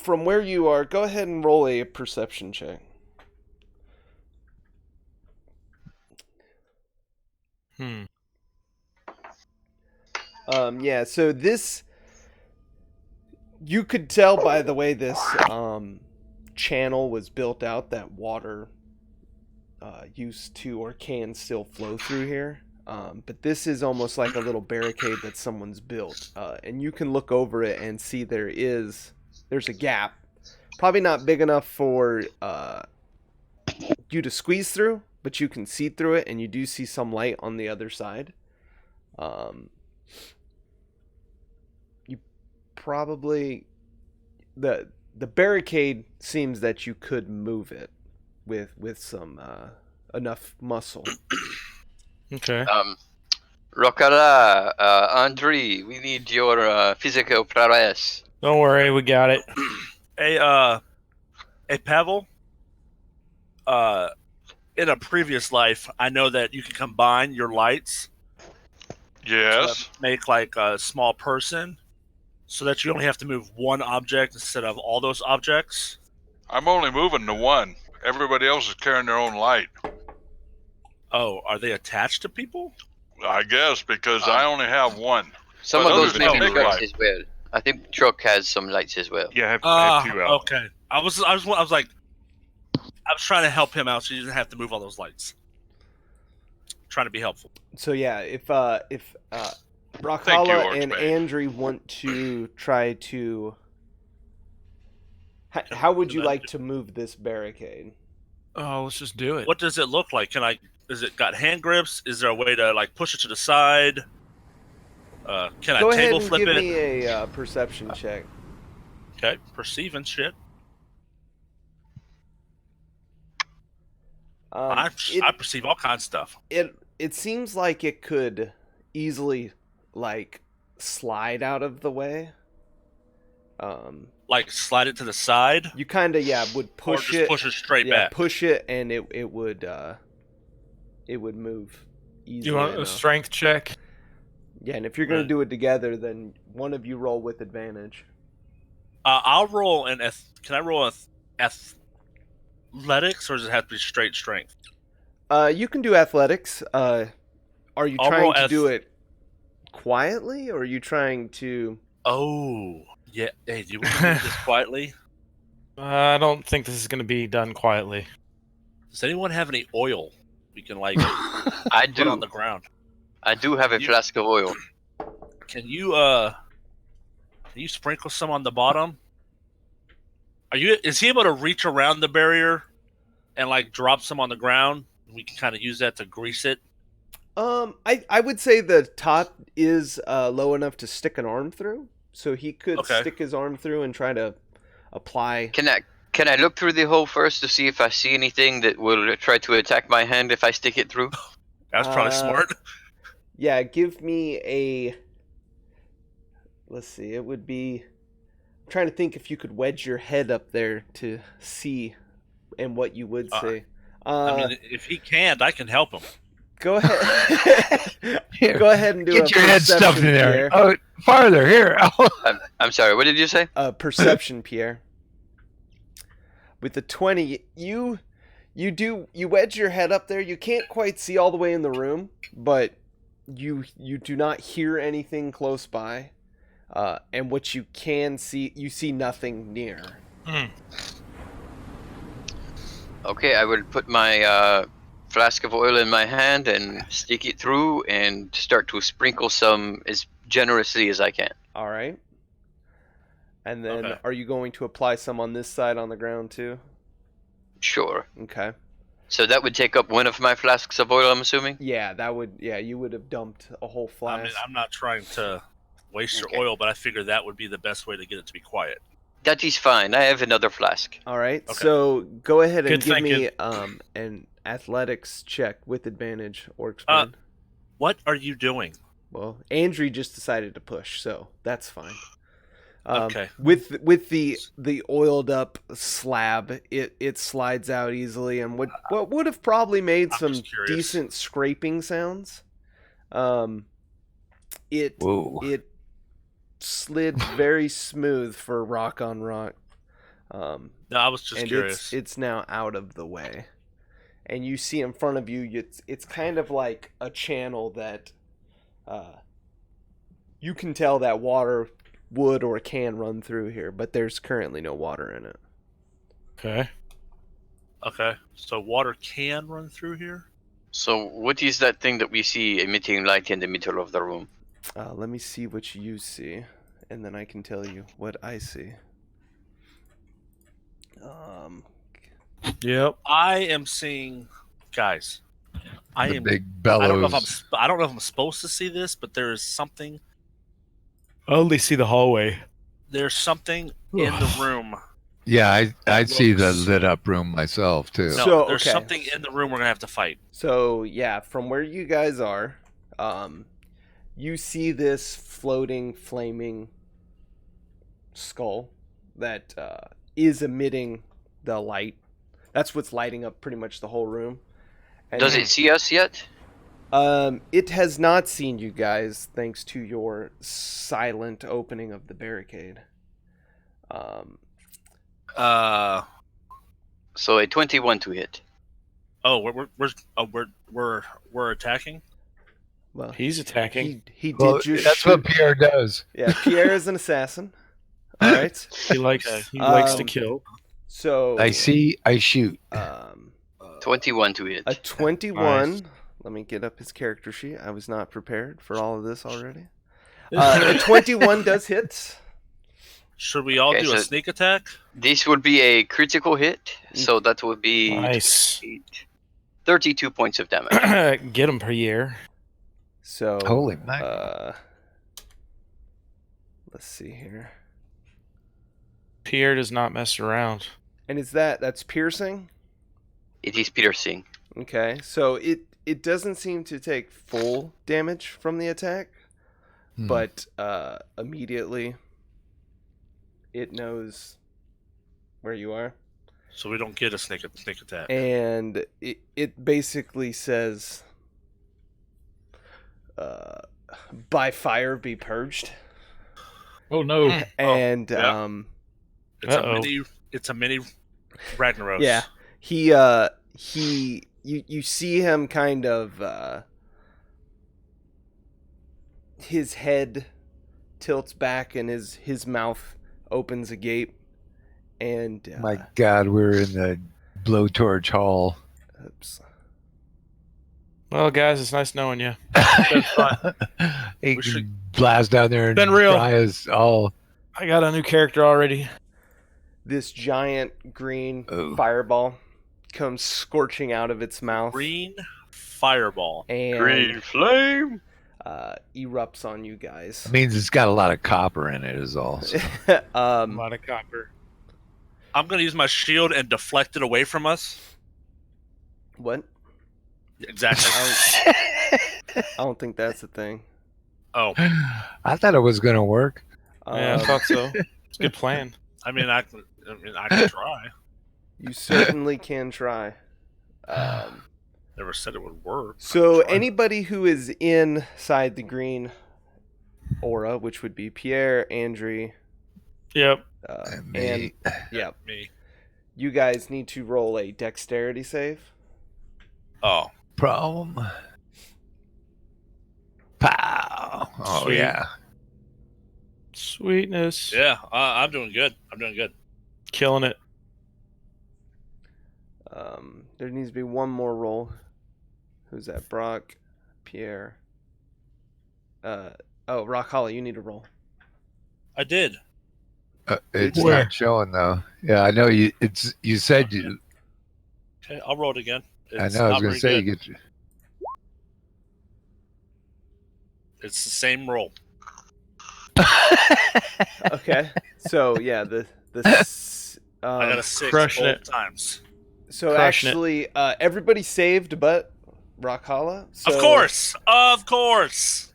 From where you are, go ahead and roll a perception check. Yeah, so this you could tell by the way this channel was built out that water used to or can still flow through here. But this is almost like a little barricade that someone's built, and you can look over it and see there's a gap, probably not big enough for you to squeeze through, but you can see through it, and you do see some light on the other side. You probably the barricade seems that you could move it with some enough muscle. Okay. Rokara, Andre, we need your physical prowess. Don't worry, we got it. A Pavel. In a previous life, I know that you can combine your lights Yes. to make like a small person, so that you only have to move one object instead of all those objects. I'm only moving to one. Everybody else is carrying their own light. Oh, are they attached to people? I guess because I only have one. Some But of those those may are be big trucks lights. as well. I think truck has some lights as well. Yeah, I have two out. Okay. I was trying to help him out, so you didn't have to move all those lights. trying to be helpful. So yeah, if Thank you, Rakala and Archmage. Andrew want to try to, how would you like to move this barricade? Oh, let's just do it. What does it look like? Is it got hand grips? Is there a way to like push it to the side? Can Go I ahead table and flip give it? me a perception check. Okay, perceiving shit. I perceive all kinds of stuff. It seems like it could easily like slide out of the way. Like slide it to the side, You kind of would or push just it. push it straight Yeah, back. push it, and it would move easily. You want a enough. strength check? Yeah, and if you're gonna do it together, then one of you roll with advantage. I'll roll an. Can I roll athletics, or does it have to be straight strength? You can do athletics. Are you I'll trying roll to do it quietly, or are you trying to? Oh, yeah. Hey, do you want to do this quietly? I don't think this is going to be done quietly. Does anyone have any oil we can like I put on do. the ground? I do have a flask of oil. Can you sprinkle some on the bottom? Is he able to reach around the barrier and like drop some on the ground? We can kind of use that to grease it. I would say the top is low enough to stick an arm through, so he could stick his arm through and try to apply. Can I look through the hole first to see if I see anything that will try to attack my hand if I stick it through? That's probably smart. Yeah, give me a. Let's see. It would be. I'm trying to think if you could wedge your head up there to see, and what you would say. I mean, if he can't, I can help him. Go ahead. Go ahead and do Get a your head stuffed in there. Pierre. Oh, farther here. I'm sorry. What did you say? Perception, Pierre. With the 20, you wedge your head up there. You can't quite see all the way in the room, but you do not hear anything close by. And what you can see, you see nothing near. Okay, I will put my flask of oil in my hand and stick it through and start to sprinkle some as generously as I can. All right. And then, Okay. are you going to apply some on this side on the ground too? Sure. Okay. So that would take up one of my flasks of oil, I'm assuming? Yeah, that would. Yeah, you would have dumped a whole flask. I mean, I'm not trying to waste Okay. your oil, but I figure that would be the best way to get it to be quiet. That is fine. I have another flask. All right. Okay. So go ahead and Good give me thinking. an athletics check with advantage, Orcsman. What are you doing? Well, Andrew just decided to push, so that's fine. Okay. With the oiled up slab, it slides out easily, and what would have probably made I'm some just curious. decent scraping sounds. Whoa. It slid very smooth for rock on rock. No, I was just and curious. it's now out of the way, and you see in front of you. It's kind of like a channel that, you can tell that water would or can run through here, but there's currently no water in it. Okay. Okay, so water can run through here? So what is that thing that we see emitting light in the middle of the room? Let me see what you see, and then I can tell you what I see. Yep. I am seeing, guys. I The am. big I don't know if bellows. I don't know if I'm supposed to see this, but there is something. I only see the hallway. There's something in the room. Yeah, I'd see the looks- lit up room myself too. No, So, there's okay. something in the room we're gonna have to fight. So yeah, from where you guys are, you see this floating, flaming skull that is emitting the light. That's what's lighting up pretty much the whole room. And Does it see us yet? It has not seen you guys, thanks to your silent opening of the barricade. So a 21 to hit. Oh, we're attacking. Well, He's attacking. he did Well, just that's shoot. what Pierre does. Yeah, Pierre is an assassin. All right. He likes Okay. he likes to Um, kill. So I see, I shoot. 21 to hit. A 21. Nice. Let me get up his character sheet. I was not prepared for all of this already. A 21 does hit. Should we all Okay, do a so- sneak attack? This would be a critical hit, so that would be Nice. 32 points of damage. Get him per year. So Holy mackerel. Let's see here. Pierre does not mess around. And that's piercing? It is piercing. Okay, so it doesn't seem to take full damage from the attack, but immediately it knows where you are. So we don't get a sneak attack. And it basically says, by fire be purged. Oh no! And yeah. It's a mini Ragnaros. yeah, you see him kind of his head tilts back and his mouth opens agape, and My God, we're in the blowtorch hall. oops. Well, guys, it's nice knowing you. He We can should- blast down there and Been real. fry us all. I got a new character already. This giant green Oh. fireball comes scorching out of its mouth Green fireball. and Green flame. erupts on you guys. That means it's got a lot of copper in it, is all. So. A lot of copper. I'm gonna use my shield and deflect it away from us. What? Exactly. I don't think that's a thing. Oh, I thought it was going to work. Yeah, I thought so. It's a good plan. I mean, I can try. You certainly can try. Never said it would work. So Try. anybody who is inside the green aura, which would be Pierre, Andre, Yep. and Me. yeah, Me. you guys need to roll a dexterity save. Oh, Problem. Pow. Oh, Sweet. yeah. Sweetness. yeah. I'm doing good. I'm doing good. Killing it. There needs to be one more roll. Who's that? Brock, Pierre. Rock Holly, you need to roll. I did. It's Where? not showing, though. Yeah, I know you. You said you. Okay, I'll roll it again. I It's know. I was not going to very say good. you get. It's the same roll. Okay. So yeah, the I got a 6 crushing both it. times. so crushing it. actually everybody saved but Rockhala. So, Of course. Of course.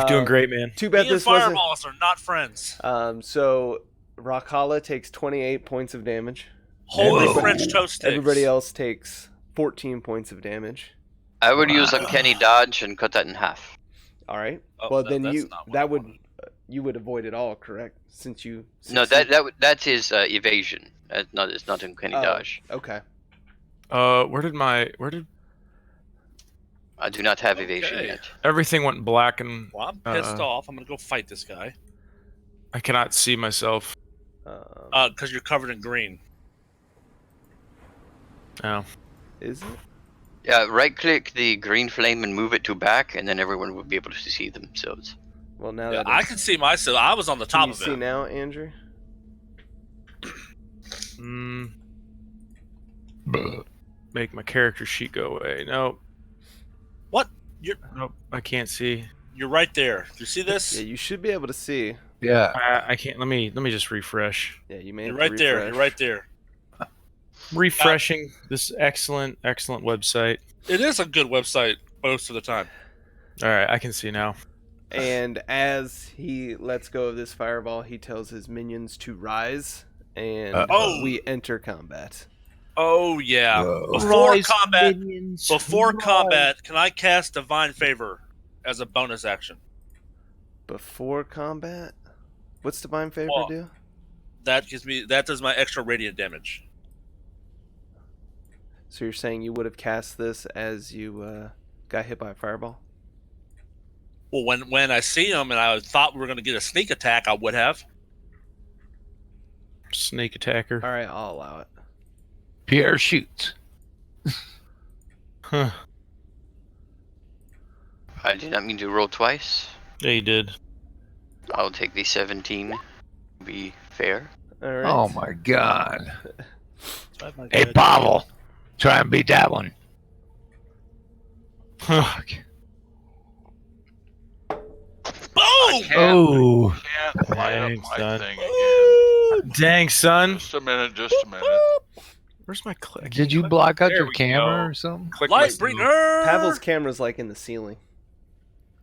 Doing great, man. Too Me bad and this wasn't. fireballs are not friends. So Rockhala takes 28 points of damage. Holy Everybody- French toast sticks. Everybody else takes 14 points of damage. I would use Wow. uncanny dodge and cut that in half. All right. Oh, well, that- then that's you not what I wanted. you would avoid it all, correct? Since you No, succeed- that's his evasion. It's not uncanny Oh, dodge. Okay. Where did I do not have evasion Okay. yet. everything went black and Well, I'm pissed off. I'm gonna go fight this guy. I cannot see myself. Because you're covered in green. Oh. Is it? Yeah, right click the green flame and move it to back, and then everyone will be able to see themselves. Well, now Yeah, that I it's- can see myself. I was on the Can top you of see it. now, Andrew? Make my character sheet go away. Nope. What? You're Nope. I can't see. you're right there. Do you see this? Yeah, you should be able to see. Yeah. I can't. Let me just refresh. Yeah, you may You're have to right there. You're refresh. right there. Refreshing this excellent website. It is a good website most of the time. All right, I can see now. And as he lets go of this fireball, he tells his minions to rise, and Oh. we enter combat. Oh yeah. Whoa. Before combat, can I cast Divine Favor as a bonus action? Before combat? What's Divine Favor Well, do? That does my extra radiant damage. So you're saying you would have cast this as you got hit by a fireball? Well, when I see him and I thought we were going to get a sneak attack, I would have. Snake attacker. All right, I'll allow it. Pierre shoots. Huh. I did not mean to roll twice. Yeah, you did. I'll take the 17. To be fair. All right. Oh my God. Hey, Pavel. Try and beat that one. Fuck. Boom! Oh, Can't light up Thanks, my son. thing again. Dang, son. Just a minute. Where's my click? did you block out There your we camera go. or something? Click myself. Lightbringer. Pavel's camera's like in the ceiling.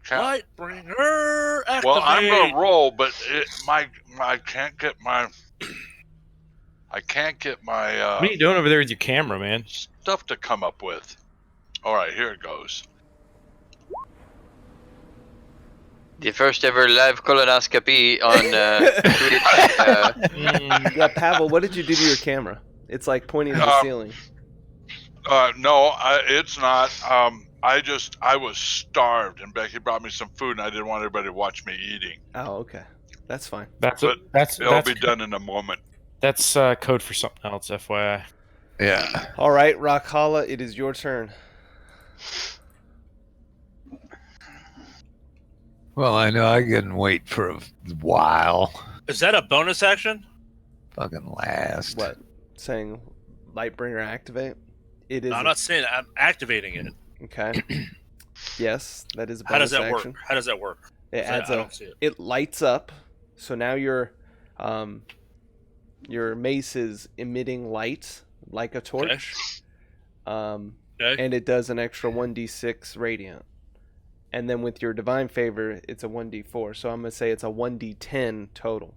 Lightbringer. Activate. Well, I'm gonna roll, but I can't get my What are you doing over there with your camera, man? stuff to come up with. All right, here it goes. The first ever live colonoscopy on Twitch. Yeah, Pavel, what did you do to your camera? It's like pointing to the ceiling. No, it's not. I was starved, and Becky brought me some food, and I didn't want everybody to watch me eating. Oh, okay. That's fine. It'll be done in a moment. That's code for something else, FYI. Yeah. All right, Rockhala, it is your turn. Well, I know I can wait for a while. Is that a bonus action? Fucking last. What? Saying Lightbringer activate? It is. No, I'm not saying I'm activating it. Okay. Yes, that is a bonus How does that action. work? How does that work? It adds I a. don't see it. It lights up, so now your mace is emitting light like a torch. Okay. And it does an extra 1d6 radiant. And then with your divine favor, it's a 1d4. So I'm gonna say it's a 1d10 total.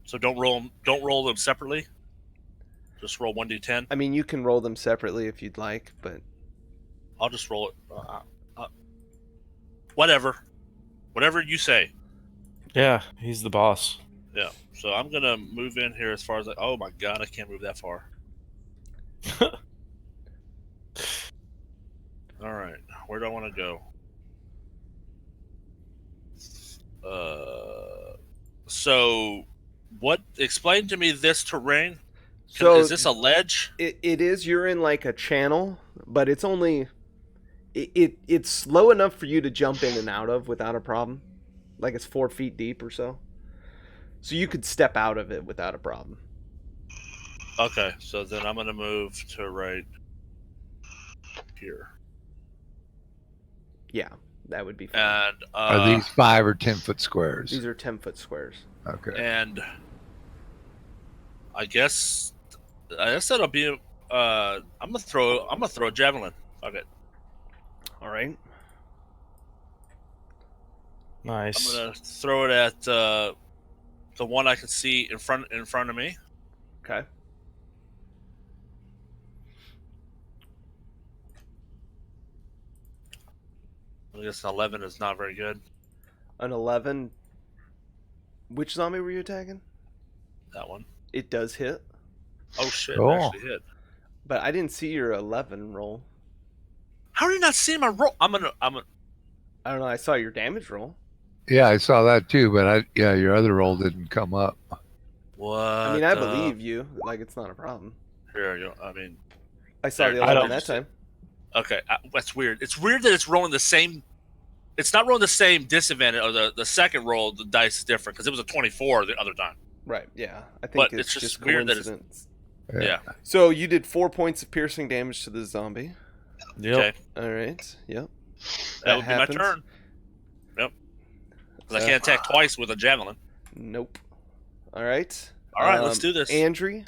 So don't roll them separately. Just roll 1d10. I mean, you can roll them separately if you'd like, but I'll just roll it. Whatever you say. Yeah, he's the boss. Yeah. So I'm gonna move in here as far as oh my god, I can't move that far. All right, where do I want to go? So what? Explain to me this terrain. so Is this a ledge? it is. You're in like a channel, but it's only it's low enough for you to jump in and out of without a problem. Like it's 4 feet deep or so. So you could step out of it without a problem. Okay, so then I'm gonna move to right here. Yeah, that would be fine. And Are these 5 or 10-foot squares? These are 10-foot squares. Okay. and I guess that'll be. I'm gonna throw a javelin. Fuck it. All right. Nice. I'm gonna throw it at the one I can see in front of me. Okay. I guess an 11 is not very good. An 11. Which zombie were you attacking? That one. It does hit, Oh shit! Cool. It actually hit. but I didn't see your 11 roll. How did you not see my roll? I'm gonna. I don't know. I saw your damage roll. Yeah, I saw that too, but your other roll didn't come up. What? I mean, I believe you. Like, it's not a problem. Here, I mean, I saw the I 11 don't- that time. okay, that's weird. It's weird that it's rolling the same. It's not rolling the same disadvantage, or the second roll, the dice is different because it was a 24 the other time. Right. Yeah. I think But it's it's just just weird that it's- coincidence. Yeah. So you did 4 points of piercing damage to the zombie. Yep. Okay. All right. Yep. That would happens. be my turn. Yep. 'Cause I can't attack twice with a javelin. Nope. All right. All right, let's do this. Andrew.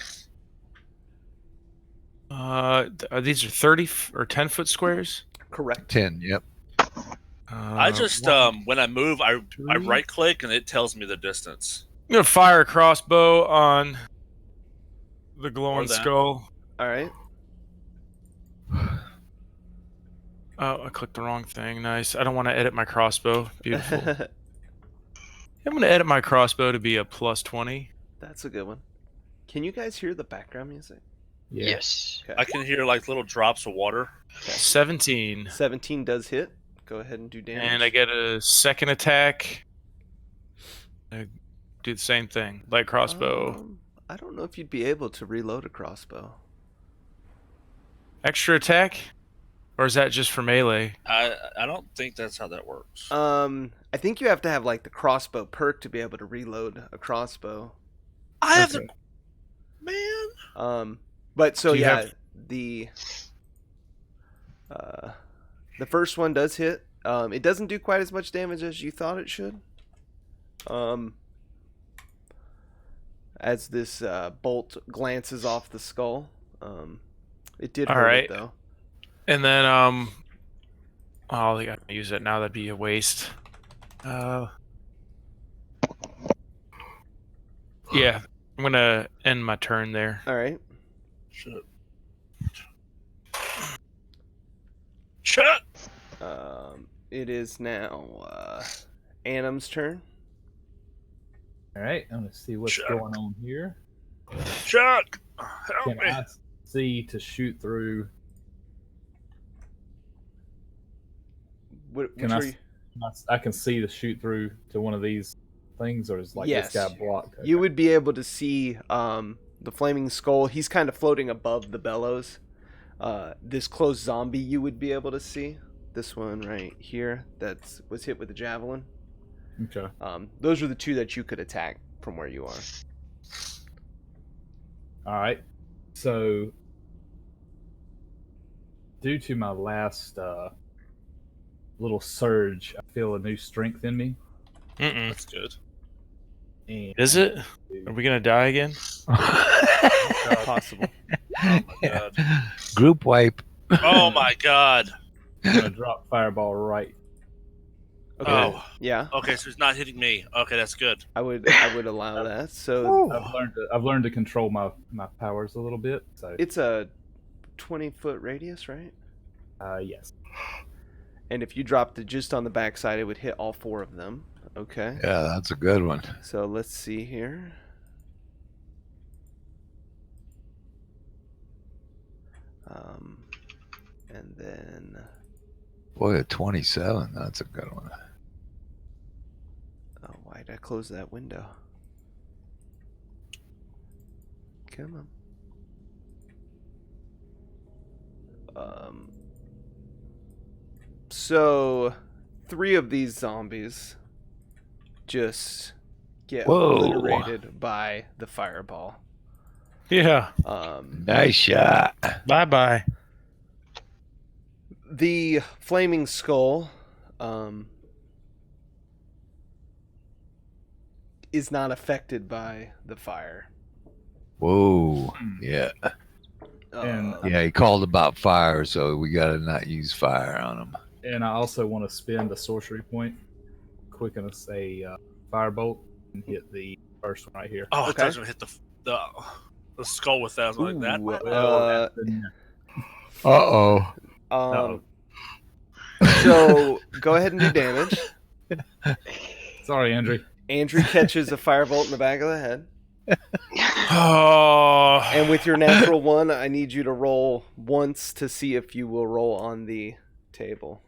These are 30 or 10-foot squares. Correct. 10, yep. I just when I move, I right click and it tells me the distance. I'm gonna fire a crossbow on the glowing Or that. skull. All right. Oh, I clicked the wrong thing. Nice. I don't want to edit my crossbow. Beautiful. I'm gonna edit my crossbow to be a +20. That's a good one. Can you guys hear the background music? Yeah. Yes. Okay. I can hear like little drops of water. 17. 17 does hit. Go ahead and do damage. And I get a second attack. I do the same thing. Light crossbow. I don't know if you'd be able to reload a crossbow. Extra attack? Or is that just for melee? I don't think that's how that works. I think you have to have like the crossbow perk to be able to reload a crossbow. I have Okay. the man. But so Do you yeah, have- the first one does hit. It doesn't do quite as much damage as you thought it should. As this bolt glances off the skull. It did hurt it, though. And then, oh, they gotta use it now. That'd be a waste. Yeah, I'm gonna end my turn there. All right. Shut. Shut. It is now Anim's turn. All right, I'm gonna see what's Chuck. going on here. Chuck, help Can me. I see to shoot through? Which Can are I? you? I can see to shoot through to one of these things, or is like Yes. this guy blocked? You would be able to see the flaming skull. He's kind of floating above the bellows. This closed zombie you would be able to see. This one right here that was hit with the javelin. Okay. Those are the two that you could attack from where you are. All right. So, due to my last little surge, I feel a new strength in me. That's good. And Is it? Are we gonna die again? Possible. Oh my god. Group wipe. Oh my god. I'm gonna drop fireball right. Okay. Oh. Yeah, Okay, so he's not hitting me. Okay, that's good. I would allow that. So I've learned to control my powers a little bit. So it's a 20-foot radius, right? yes. And if you dropped it just on the backside, it would hit all four of them. Okay. Yeah, that's a good one. So let's see here. And then Boy, a 27. That's a good one. oh, why did I close that window? Come on. So 3 of these zombies just get Whoa. obliterated by the fireball. Yeah. Nice shot. Bye bye. The flaming skull is not affected by the fire. Whoa. Yeah. And- Yeah, he called about fire, so we got to not use fire on him. And I also want to spend a sorcery point, quicken us a firebolt, and hit the first one right here. Oh, I Okay. thought I was gonna hit the skull with that. I was like that. Ooh, Uh-oh. Uh-oh. So go ahead and do damage. Sorry, Andrew. Andrew catches a firebolt in the back of the head. Oh. And with your natural 1, I need you to roll once to see if you will roll on the table.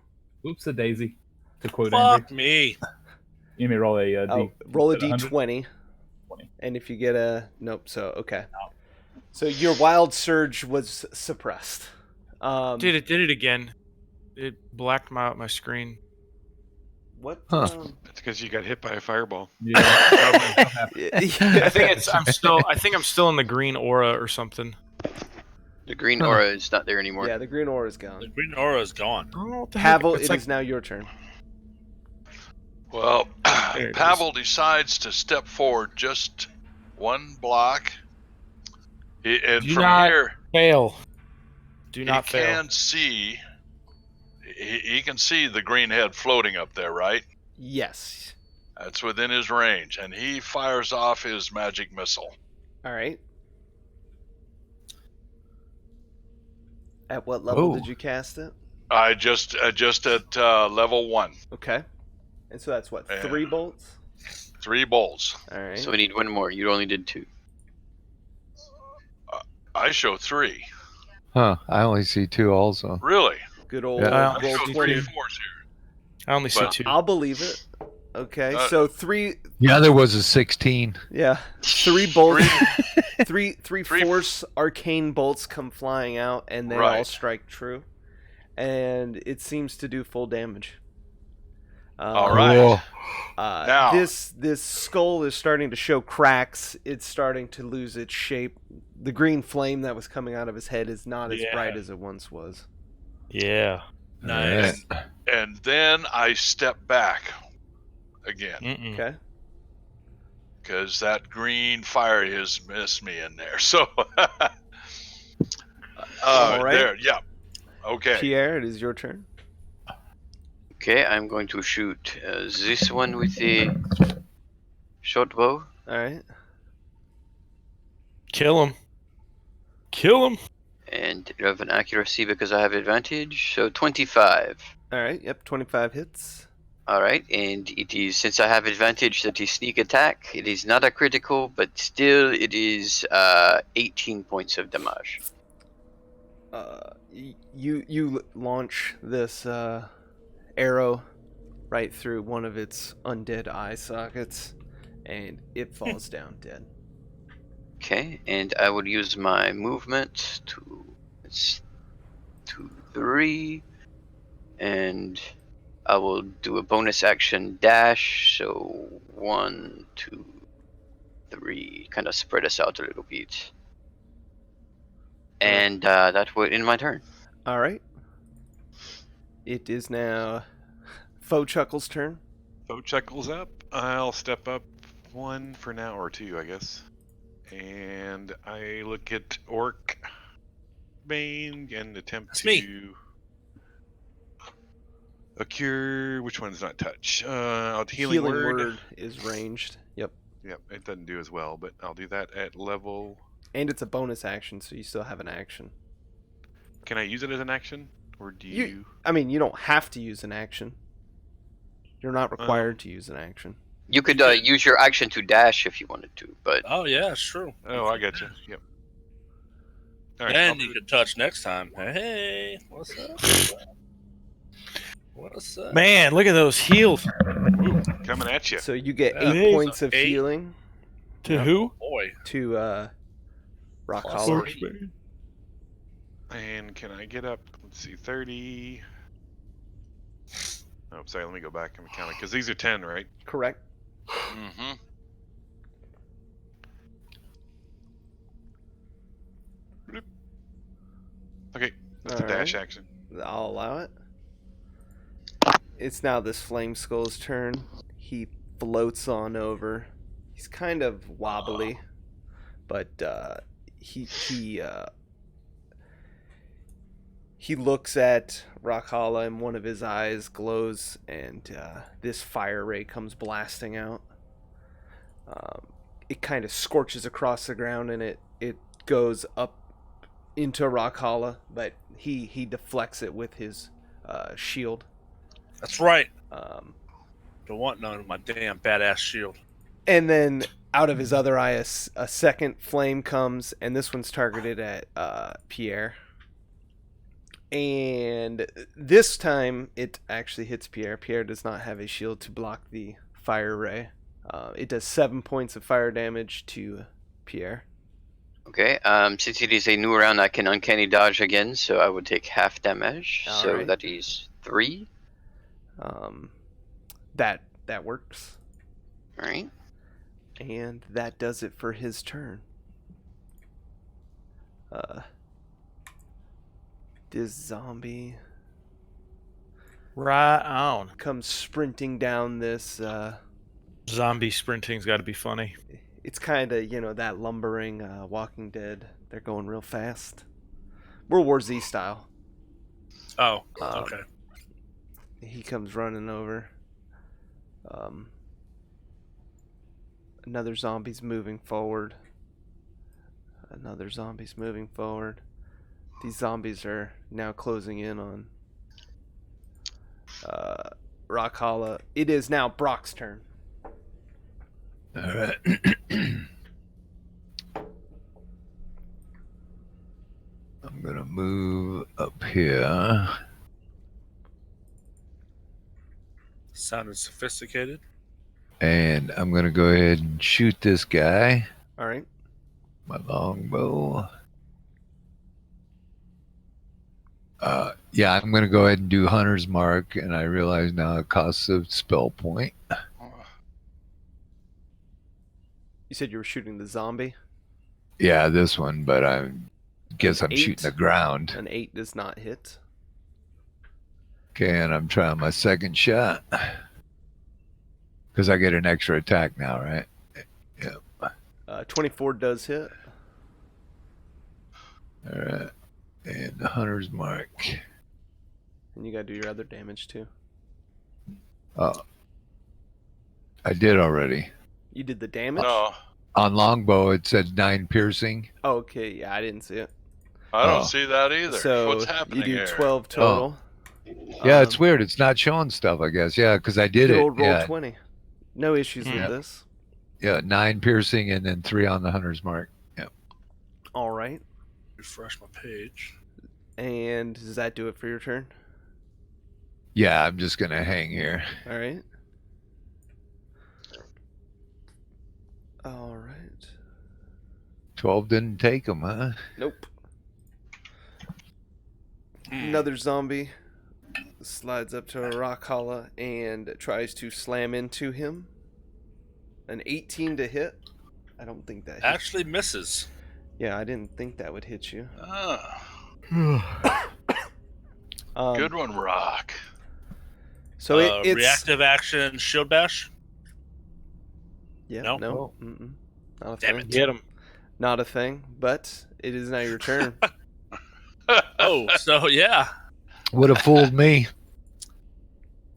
Oops, a daisy. To quote Fuck Andrew. me. You may roll a Roll a is it 100? d20. 20. And if you get a... Nope, so, okay. So your wild surge was suppressed. Dude, it did it again. It blacked out my screen. What? Huh. That's because you got hit by a fireball. Yeah. I think I'm still in the green aura or something. The green aura is not there anymore. Yeah, the green aura is The gone. green aura is gone. I don't know what the heck. Pavel, It's it like- is now your turn. Well, There it Pavel decides to step forward just 1 block. And Do from not here, fail. Do he not fail. can see. He can see the green head floating up there, right? Yes. That's within his range, and he fires off his magic missile. All right. At what level Whoa. did you cast it? I just at level 1, Okay. And so that's what, Yeah. 3 bolts? 3 bolts. All right. So we need 1 more. You only did 2. I show 3. Huh. I only see 2 also. Really? Good old Yeah. I roll show 3 20. fours here. I only see But- 2. I'll believe it. Okay, so 3, The other was a 16. yeah, 3 bolts, 3 three force arcane bolts come flying out, and they all Right. strike true, and it seems to do full damage. All right. Cool. Now- this skull is starting to show cracks. It's starting to lose its shape. The green flame that was coming out of his head is not as Yeah. bright as it once was. Yeah. Nice. And then I step back again Mm-mm. Okay. because that green fire has missed me in there. So, All right. there, yeah, okay. Pierre, it is your turn. Okay, I'm going to shoot this one with the short bow. All right. Kill him. Kill him. And you have an accuracy because I have advantage, so 25. All right. Yep. 25 hits. Alright, and it is, since I have advantage that is sneak attack, it is not a critical, but still it is 18 points of damage. You launch this arrow right through one of its undead eye sockets, and it falls down dead. Okay, and I will use my movement to, it's 2, 3, and I will do a bonus action dash, so 1, 2, 3, kind of spread us out a little bit. And that will end my turn. All right. It is now Faux Chuckle's turn. Boat chuckles up. I'll step up 1 for now, or 2, I guess. And I look at Orc Bane and attempt That's to me. do a cure. Which one's not touch? Healing word. is ranged. Yep. Yep, it doesn't do as well, but I'll do that at level. And it's a bonus action, so you still have an action. Can I use it as an action, or do you? I mean, you don't have to use an action. You're not required to use an action. You could use your action to dash if you wanted to, but Oh yeah, it's true. Oh, I got you. Yep. All right, And I'll you do- could touch next time. Hey, what's up? What's up? Man, look at those heals. Ooh, coming at you. So you get Yeah, 8 so points of 8. healing To Yep. who? Boy, to Rock Plus Hollow. 30. And can I get up? Let's see, 30. Oh, sorry. Let me go back and count it because these are 10, right? Correct. Mm-hmm. Okay, that's a All dash right. action. I'll allow it. It's now this Flame Skull's turn. He floats on over. He's kind of wobbly, but he looks at Rockhala and one of his eyes glows, and this fire ray comes blasting out. It kind of scorches across the ground, and it goes up into Rockhala, but he deflects it with his shield. that's right. Um, Don't want none of my damn badass shield. and then out of his other eye, a second flame comes, and this one's targeted at Pierre. And this time, it actually hits Pierre. Pierre does not have a shield to block the fire ray. It does 7 points of fire damage to Pierre. okay. Since it is a new round, I can uncanny dodge again, so I would take half damage. All so right. that is 3. That works. All right. And that does it for his turn. This zombie Right on. comes sprinting down this. Zombie sprinting's got to be funny. It's kind of, that lumbering Walking Dead. They're going real fast. World War Z style. Oh, Um, okay. He comes running over. Another zombie's moving forward. Another zombie's moving forward. These zombies are now closing in on Rockhala. It is now Brock's turn. All right. I'm gonna move up here. Sounded sophisticated. And I'm gonna go ahead and shoot this guy. All right. My longbow. Yeah, I'm gonna go ahead and do Hunter's Mark, and I realize now it costs a spell point. You said you were shooting the zombie. Yeah, this one, but I guess I'm 8. shooting the ground. An 8 does not hit. Okay, and I'm trying my second shot. Because I get an extra attack now, right? 24 does hit. All right. And the hunter's mark. And you gotta do your other damage too. Oh. I did already. You did the damage? No, On longbow, it said 9 piercing. Oh, okay, yeah, I didn't see it. I don't Oh. see that either. So What's happening you do here? 12 total. Yeah, it's weird. It's not showing stuff, I guess. Yeah, because I did Good it. old roll Yeah, 20. No issues with Yeah. this. yeah, 9 piercing and then 3 on the hunter's mark. All right. Refresh my page. And does that do it for your turn? Yeah, I'm just going to hang here. All right. All right. 12 didn't take him, huh? Nope. Hmm. Another zombie slides up to a rock hollow and tries to slam into him. An 18 to hit. I don't think that hits. Actually misses. Yeah, I didn't think that would hit you. Ah, Um, good one, Rock. So it's reactive action shield bash. Yeah, No? no, mm-mm. Not a Damn thing. it. Get him. Not a thing. But it is now your turn. Oh, so yeah. Would have fooled me.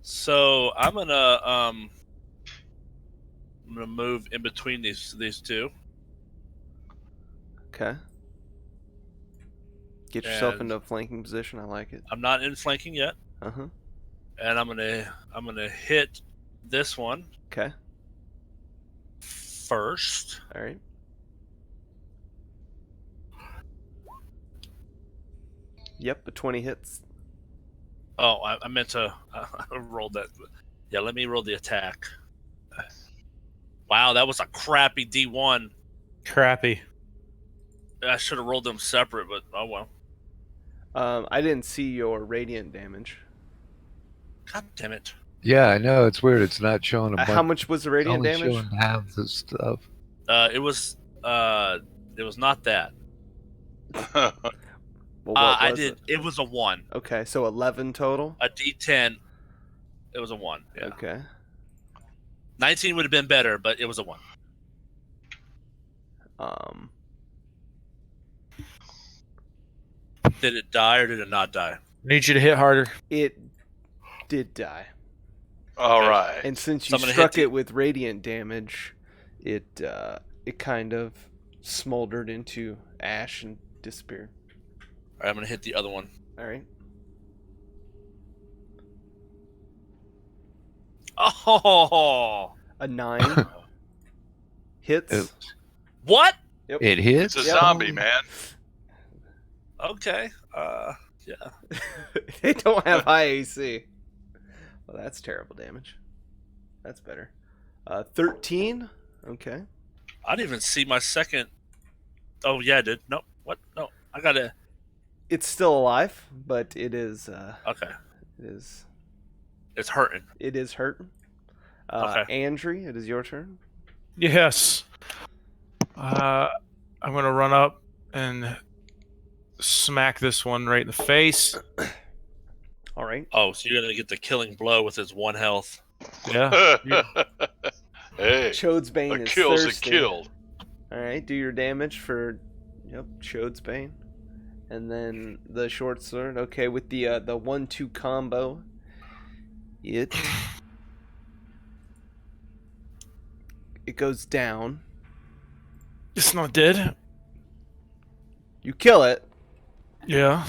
So I'm gonna move in between these two. Okay. Get yourself And- into a flanking position. I like it. I'm not in flanking yet, Uh huh. and I'm gonna hit this one Okay. first. All right. Yep, a 20 hits. Oh, I meant to I rolled that. Yeah, let me roll the attack. Wow, that was a crappy D1. Crappy. I should have rolled them separate, but oh well. I didn't see your radiant damage. God damn it. Yeah, I know. It's weird. It's not showing a bunch. How much was the It's radiant only damage? showing half the stuff. It was not that. Well, what I was did. It was a 1. Okay, so 11 total. A D10. It was a 1. Yeah. Okay. 19 would have been better, but it was a 1. Did it die or did it not die? Need you to hit harder. It did die, All Okay. right. and since So you I'm gonna struck hit it with radiant damage, it kind of smoldered into ash and disappeared. All right, I'm gonna hit the other one. All right. Oh, A 9 hits. Oops. what? It hits. It's a Yep. zombie, man. Okay. Yeah. They don't have high AC. Well, that's terrible damage. That's better. 13. Okay. I didn't even see my second. Oh yeah, I did. No. What? No. I gotta. It's still alive, but it is. Okay. It is. It's hurting. It is hurting. Okay. Andrew, it is your turn. Yes. I'm gonna run up and smack this one right in the face. All right. Oh, so you're gonna get the killing blow with his 1 health. Yeah. Hey, Chode's a Bane is kill's a thirsty. kill. All right, do your damage for, Chode's Bane, and then the short sword. Okay, with the 1-2 combo, it goes down. It's not dead. You kill it, Yeah.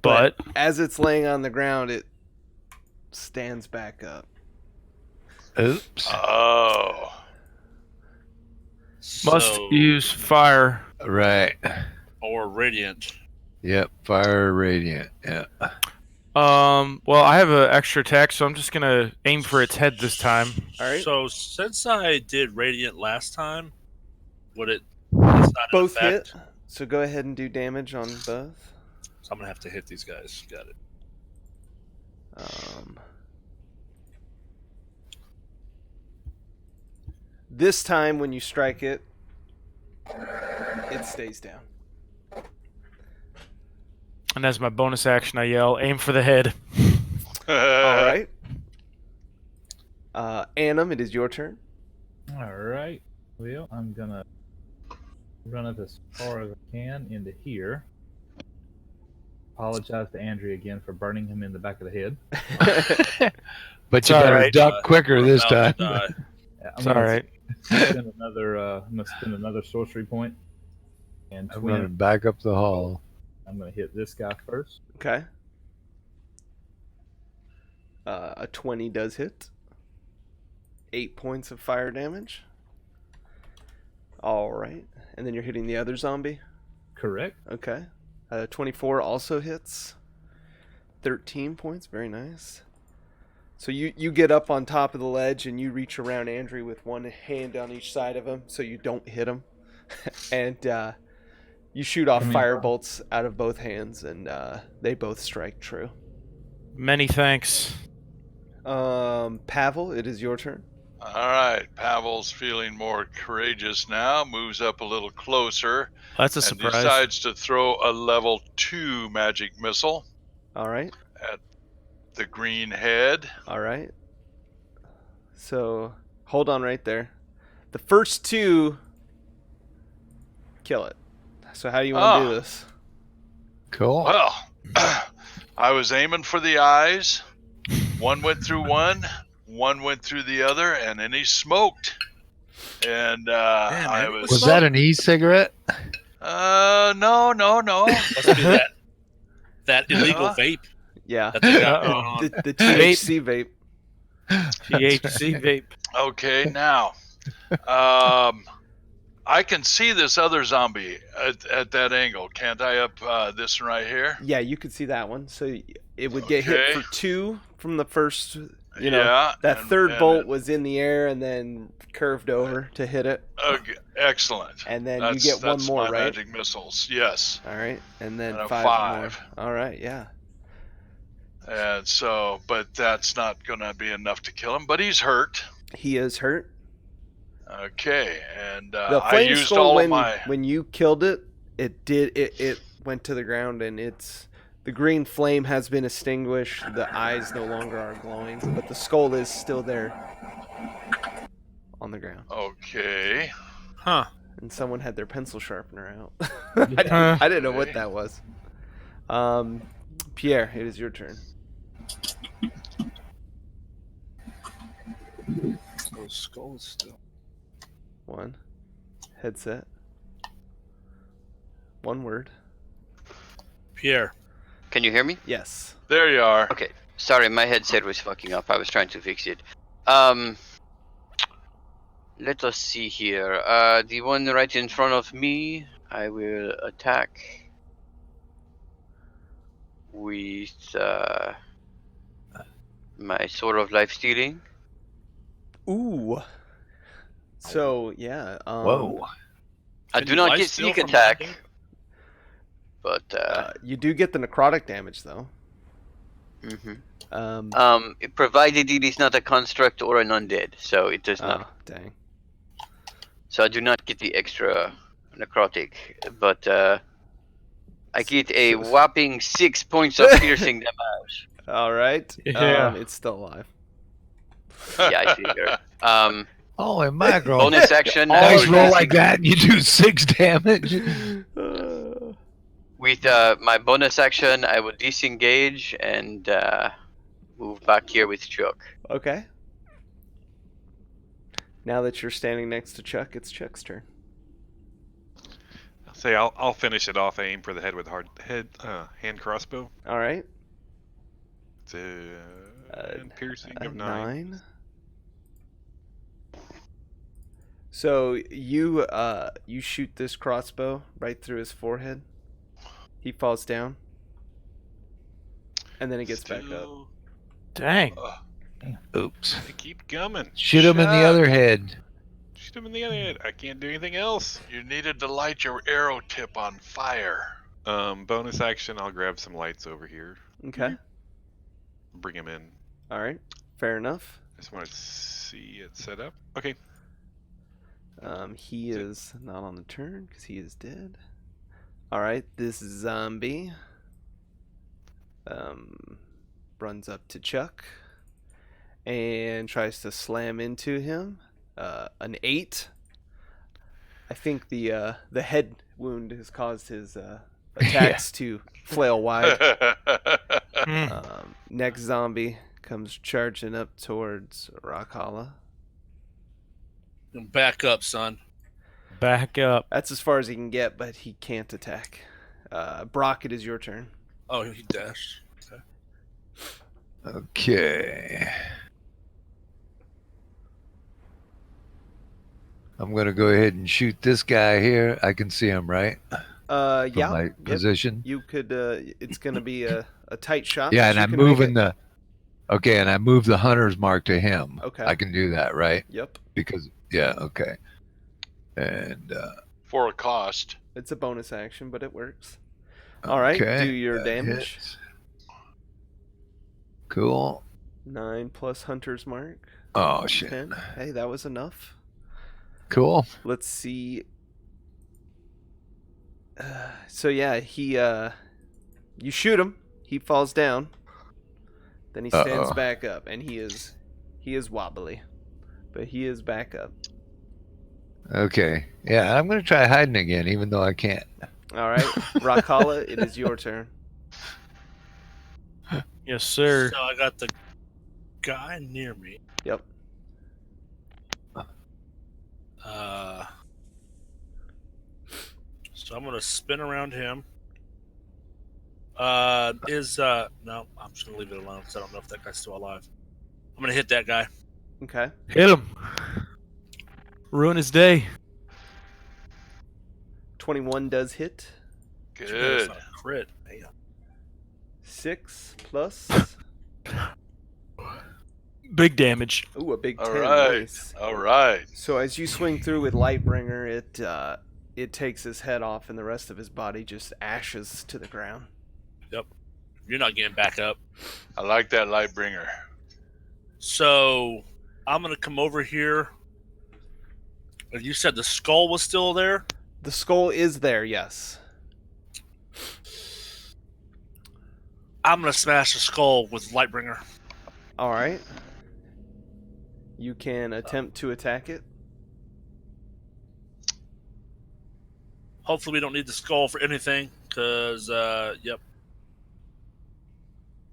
But as it's laying on the ground, it stands back up. Oops. Oh. must So- use fire. Right. or radiant. Yep. Fire radiant. Yeah. Well, I have an extra attack, so I'm just gonna aim for its head this time. All right. So since I did radiant last time, would it? It's not an Both effect? hit. So go ahead and do damage on both. So I'm gonna have to hit these guys. Got it. This time, when you strike it, it stays down. And as my bonus action, I yell, "Aim for the head." All right. Annam, it is your turn. All right. Well, I'm gonna run it as far as I can into here. Apologize to Andrew again for burning him in the back of the head. But It's you all better right. duck quicker We're this about time. to die. Yeah, It's all right. spend another. I'm gonna spend another sorcery point, and I'm twin. running back up the hall. I'm gonna hit this guy first. Okay. A 20 does hit. 8 points of fire damage. All right. And then you're hitting the other zombie. Correct. Okay. 24 also hits. 13 points. Very nice. So you get up on top of the ledge and you reach around Andrew with one hand on each side of him so you don't hit him. And you shoot off fire bolts out of both hands and they both strike true. Many thanks. Pavel, it is your turn. All right, Pavel's feeling more courageous now, moves up a little closer, That's a and surprise. decides to throw a level 2 magic missile All right. at the green head. All right. So hold on right there. The first 2 kill it. So how do you want to do this? Cool. Well, I was aiming for the eyes. One went through one went through the other, and then he smoked. And I was. Was that an e-cigarette? No. Must be that illegal vape Yeah. that they got Uh-oh. going on. The THC vape. THC vape. Okay, now, I can see this other zombie at that angle, can't I? Up this one right here. Yeah, you could see that one. So it would get hit Okay. for 2 from the first. You know, Yeah, that and- third and bolt it- was in the air and then curved over to hit it. Okay, excellent. And then That's, you get one that's more, my right? magic missiles. Yes. All right. And then And a 5 5. more. All right. Yeah. And so, but that's not going to be enough to kill him. But he's hurt. He is hurt. Okay, and The I flame used skull, all when of my. when you killed it, it went to the ground, and the green flame has been extinguished. The eyes no longer are glowing, but the skull is still there on the ground. Okay. Huh. And someone had their pencil sharpener out. Huh. I didn't know what that was. Pierre, it is your turn. Those skulls still. 1 headset. 1 word. Pierre. Can you hear me? Yes. There you are. Okay. Sorry, my headset was fucking up. I was trying to fix it. Let us see here. The one right in front of me, I will attack with my Sword of Life Stealing. Ooh. So yeah. Whoa. I Can do you not life get steal sneak from attack, hacking? but You do get the necrotic damage though. mhm. Provided it is not a construct or an undead, so it does not. Oh, dang. So I do not get the extra necrotic, but I get a whopping 6 points of piercing damage. All right. Yeah. It's still alive. Yeah, I figure. Holy mackerel. Bonus action. Always I will roll dis- like that and you do 6 damage. With my bonus action, I will disengage and move back here with Chuck. Okay. Now that you're standing next to Chuck, it's Chuck's turn. I'll say I'll finish it off. I aim for the head with hand crossbow. All right. It's a piercing of 9. So you shoot this crossbow right through his forehead. He falls down, and then it gets back up. Still- Dang. Oops. They keep coming. Shoot him in the other head. Shoot him in the other head. I can't do anything else. You needed to light your arrow tip on fire. Bonus action. I'll grab some lights over here. Okay. Bring him in. All right. Fair enough. I just want to see it set up. Okay. He is not on the turn because he is dead. All right. This zombie runs up to Chuck and tries to slam into him. An 8. I think the head wound has caused his attacks to flail wide. Next zombie comes charging up towards Rakala. Back up, son. Back up. That's as far as he can get, but he can't attack. Brock, it is your turn. Oh, he dashed. Okay. I'm going to go ahead and shoot this guy here. I can see him, right? From Yeah. my position. You could. It's going to be a tight shot. Yeah, but and you I'm can make moving it. the. Okay, and I move the hunter's mark to him. Okay. I can do that, right? Yep. Because okay. And For a cost. It's a bonus action, but it works. All right. okay, Do your that damage. hits. Cool. 9 plus hunter's mark. Oh shit. 10. Hey, that was enough. Cool. Let's see. So yeah, he you shoot him. He falls down. Then he stands Uh-oh. back up, and he is wobbly, but he is back up. Okay. Yeah, I'm gonna try hiding again, even though I can't. All right, Rakala, it is your turn. Yes, sir. So I got the guy near me. Yep. So I'm gonna spin around him. No, I'm just gonna leave it alone because I don't know if that guy's still alive. I'm gonna hit that guy. Okay. Hit him. Ruin his day. 21 does hit. That's Good. not a crit. Damn. 6 plus. Big damage. Ooh, a big 10. All right. Nice. All right. So as you swing through with Lightbringer, it takes his head off, and the rest of his body just ashes to the ground. Yep. You're not getting back up. I like that Lightbringer. So I'm gonna come over here. You said the skull was still there? The skull is there, yes. I'm gonna smash the skull with Lightbringer. All right. You can attempt to attack it. Hopefully we don't need the skull for anything, because, yep.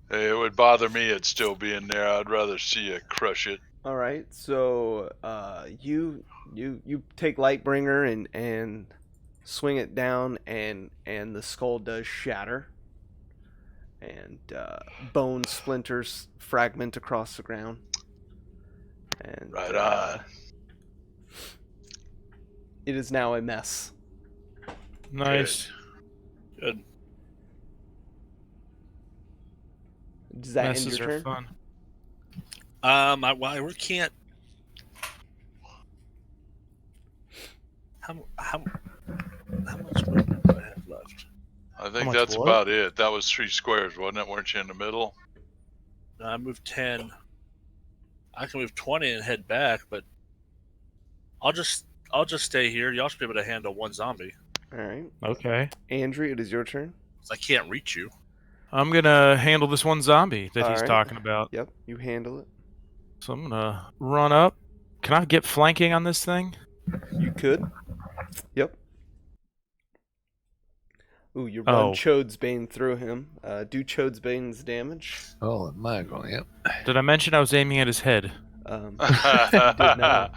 Hey, it would bother me it still being there. I'd rather see you crush it. All right. So you take Lightbringer and swing it down, and the skull does shatter, and bone splinters fragment across the ground. And Right on. it is now a mess. Nice. Good. Does that end Messes your are turn? fun. I really can't. How much movement do I have left? I think much that's what? about it. That was 3 squares, wasn't it? Weren't you in the middle? No, I moved 10. I can move 20 and head back, but I'll just stay here. Y'all should be able to handle one zombie. All right. Okay. Andrew, it is your turn. 'Cause I can't reach you. I'm gonna handle this one zombie that he's Alright. talking about. Yep, you handle it. So I'm gonna run up. Can I get flanking on this thing? You could. Yep. Ooh, you run Oh. Chode's Bane through him. Do Chode's Bane's damage. Oh, am I going? Yep. Did I mention I was aiming at his head? You did not.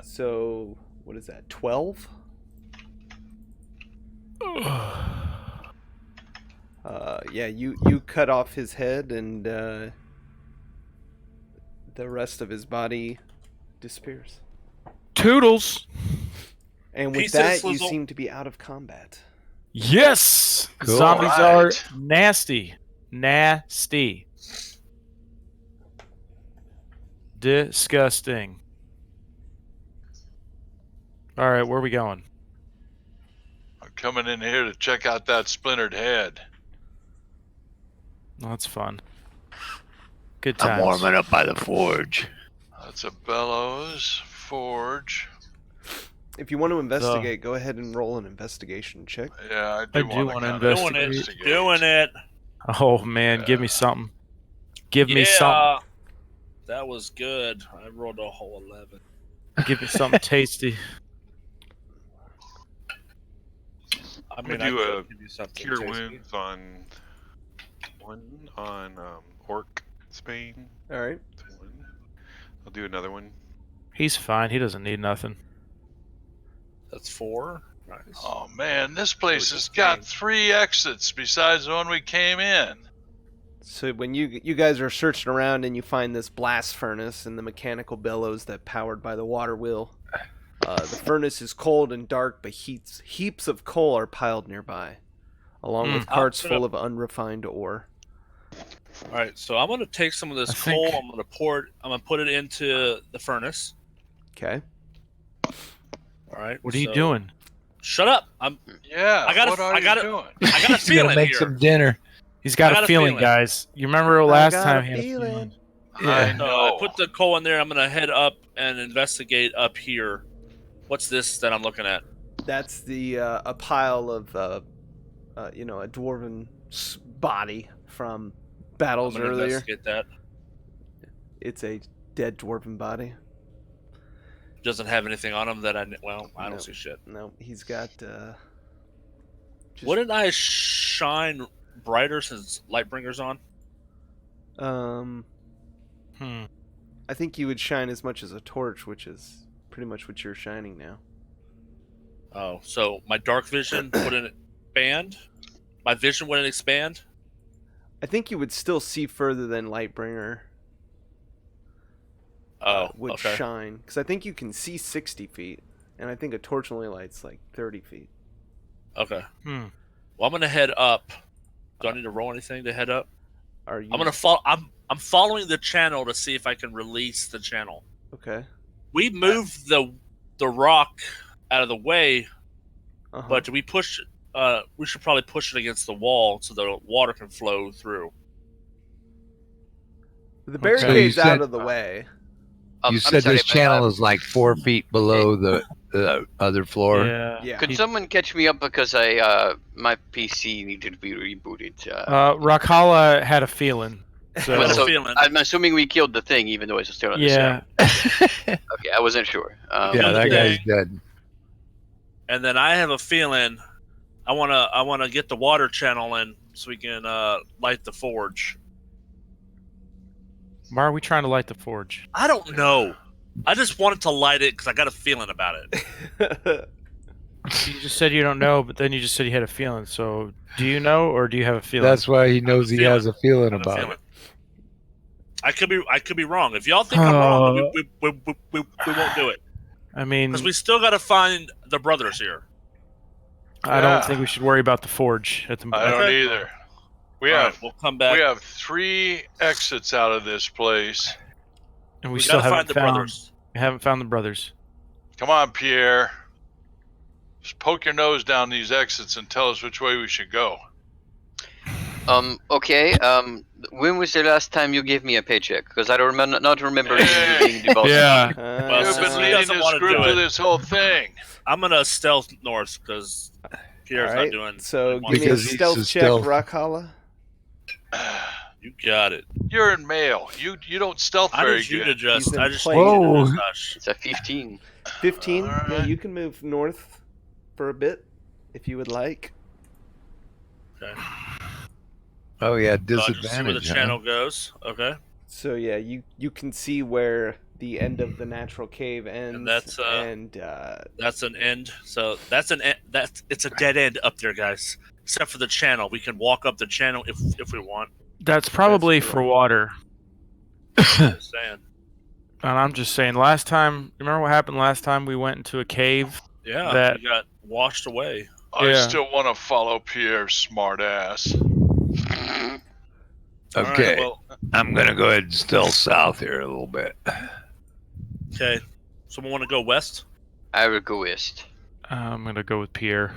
So, what is that, 12? Yeah, you cut off his head, and the rest of his body disappears. Toodles! And with Pieces, that, you Lizzle. seem to be out of combat. Yes! Cool. Zombies Alright. are nasty. Nasty. Disgusting. Alright, where are we going? I'm coming in here to check out that splintered head. Oh, that's fun. Good I'm times. warming up by the forge. That's a bellows forge. If you want to investigate, go ahead and roll an investigation check. Yeah, I I do do want wanna to Doing it. investigate. Doing it. Oh man, give me something. Give me something. Yeah, that was good. I rolled a whole 11. Give me something tasty. I I'm mean, gonna I do could a give you something cure tasty. wounds on Orc Spain. All right. That's one. I'll do another one. He's fine. He doesn't need nothing. That's 4. Nice. Oh man, this place Oh, has just got saying. 3 exits besides the one we came in. So when you guys are searching around and you find this blast furnace and the mechanical bellows that powered by the water wheel, the furnace is cold and dark, but heaps of coal are piled nearby, along with I'm carts gonna- full of unrefined ore. All right, so I'm gonna take some of this I coal. think- I'm gonna put it into the furnace. Okay. All right. What are you so- doing? Shut up! Yeah, I gotta- what are I you gotta- doing? I got a He's gonna feeling make here. some dinner. He's got I got a a feeling, feeling. guys. You remember last time he had a feeling? I So know. I put the coal in there. I'm gonna head up and investigate up here. What's this that I'm looking at? That's the a pile of a dwarven body from I'm battles gonna earlier. investigate that. It's a dead dwarven body. Doesn't have anything on him that I don't No. see shit. No, he's got. Wouldn't I shine brighter since Lightbringer's on? I think you would shine as much as a torch, which is pretty much what you're shining now. Oh, so my dark vision wouldn't expand? My vision wouldn't expand? I think you would still see further than Lightbringer Oh, would okay. shine, because I think you can see 60 feet, and I think a torch only lights like 30 feet. Okay. Hmm. Well, I'm gonna head up. Do I need to roll anything to head up? Are you? I'm gonna follow. I'm following the channel to see if I can release the channel. Okay. We moved the rock out of the way, Uh-huh. but do we push? We should probably push it against the wall so the water can flow through. The Okay. barricade's So you out said- of the way. You I'm said sorry, this but, channel is like 4 feet below the other floor. Yeah. Yeah. Could someone catch me up because my PC needed to be rebooted? Rakala had a feeling. So, What's the so feeling? I'm assuming we killed the thing, even though it's still on the yeah. Okay, I wasn't sure. Yeah, that guy's thing. dead. And then I have a feeling I wanna get the water channel in so we can light the forge. Why are we trying to light the forge? I don't know. I just wanted to light it because I got a feeling about it. You just said you don't know, but then you just said you had a feeling. So, do you know, or do you have a feeling? That's why he knows he has a feeling I have a about feeling. it. I could be wrong. If y'all think I'm wrong, we won't do it I mean, because we still got to find the brothers here. I Yeah. don't think we should worry about the forge at the I don't Okay. either. We All have right, we'll come back. we have 3 exits out of this place. and we We still gotta haven't find the found. brothers. We haven't found the brothers. Come on, Pierre. Just poke your nose down these exits and tell us which way we should go. Okay. When was the last time you gave me a paycheck? Because I don't remember not remembering you being the boss. Yeah. Well, You've since been he leading doesn't this wanna group do to it. this whole thing. I'm gonna stealth north because Pierre's All right, not doing. so what give he me a Because wants. he's stealth a check, stealth. Rakala. You got it. You're in mail. You don't stealth I very need you to good. just. He's in I just play. need you to Whoa. just hush. It's a 15. 15. All Yeah, right. you can move north for a bit if you would like. Okay. Oh yeah, So I just see where the disadvantage. huh? channel goes. Okay. So yeah, you can see where the end of the natural cave ends, that's, and That's an end. So that's an end. It's a dead end up there, guys. Except for the channel, we can walk up the channel if we want. That's probably That's for correct. water. Just saying. And I'm just saying, last time, remember what happened last time we went into a cave? Yeah, That- we got washed away. I Yeah. still want to follow Pierre's smart ass. All right, Okay, well, I'm gonna go ahead and stealth south here a little bit. okay. Someone want to go west? I will go west. I'm gonna go with Pierre.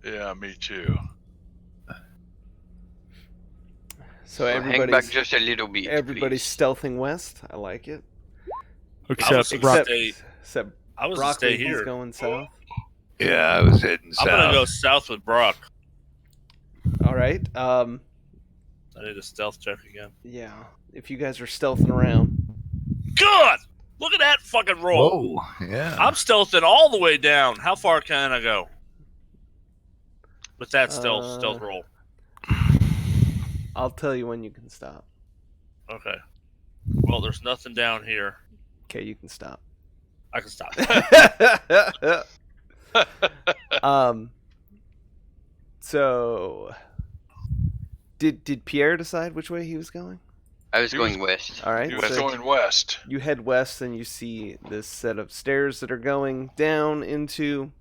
Yeah, me too. so Hang back everybody's just a little bit. everybody's please. stealthing west. I like it. Except Except- Rock. Except I was to Broccoli, stay he's here. going south. Yeah, I was heading I'm gonna go south. south with Brock. All right. I need a stealth check again. Yeah, if you guys are stealthing around. God! Look at that fucking roll. Whoa, yeah. I'm stealthing all the way down. How far can I go? With that stealth roll. I'll tell you when you can stop. Okay. Well, there's nothing down here. Okay, you can stop. I can stop. So did Pierre decide which way he was going? I was going west. All right. He was so going west. you head west and you see this set of stairs that are going down into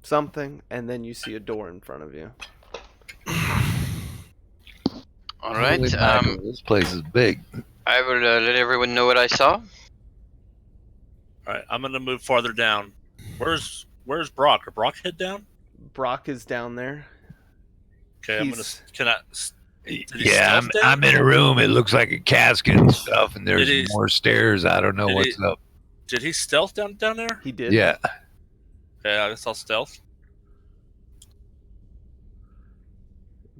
something, and then you see a door in front of you. All right. Holy mackerel, this place is big. I will let everyone know what I saw. All right, I'm gonna move farther down. Where's Brock? Or Brock head down? Brock is down there. Okay, I'm gonna. He's- Can I? Yeah, I'm in a room. It looks like a casket and stuff, and there's Did he- more stairs. I don't know did what's he- up. Did he stealth down there? He did. Yeah. Okay, I guess I'll stealth.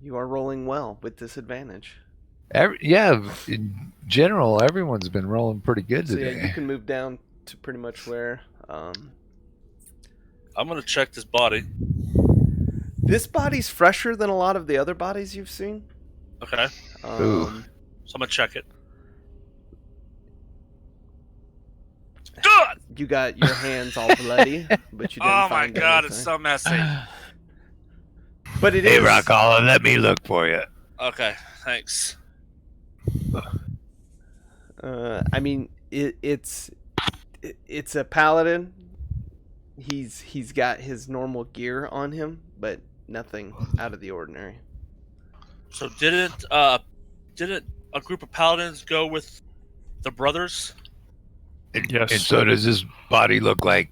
You are rolling well with disadvantage. In general, everyone's been rolling pretty good So today. yeah, you can move down to pretty much where. I'm gonna check this body. This body's fresher than a lot of the other bodies you've seen. Okay, Ooh. so I'm gonna check it. God! You got your hands all bloody, but you didn't Oh my find God, anything. it's so messy. But it Hey, is. Rock Hollow, let me look for you. Okay, thanks. I mean, it's a paladin. He's got his normal gear on him, but nothing out of the ordinary. So didn't a group of paladins go with the brothers? Yes. And so does this body look like?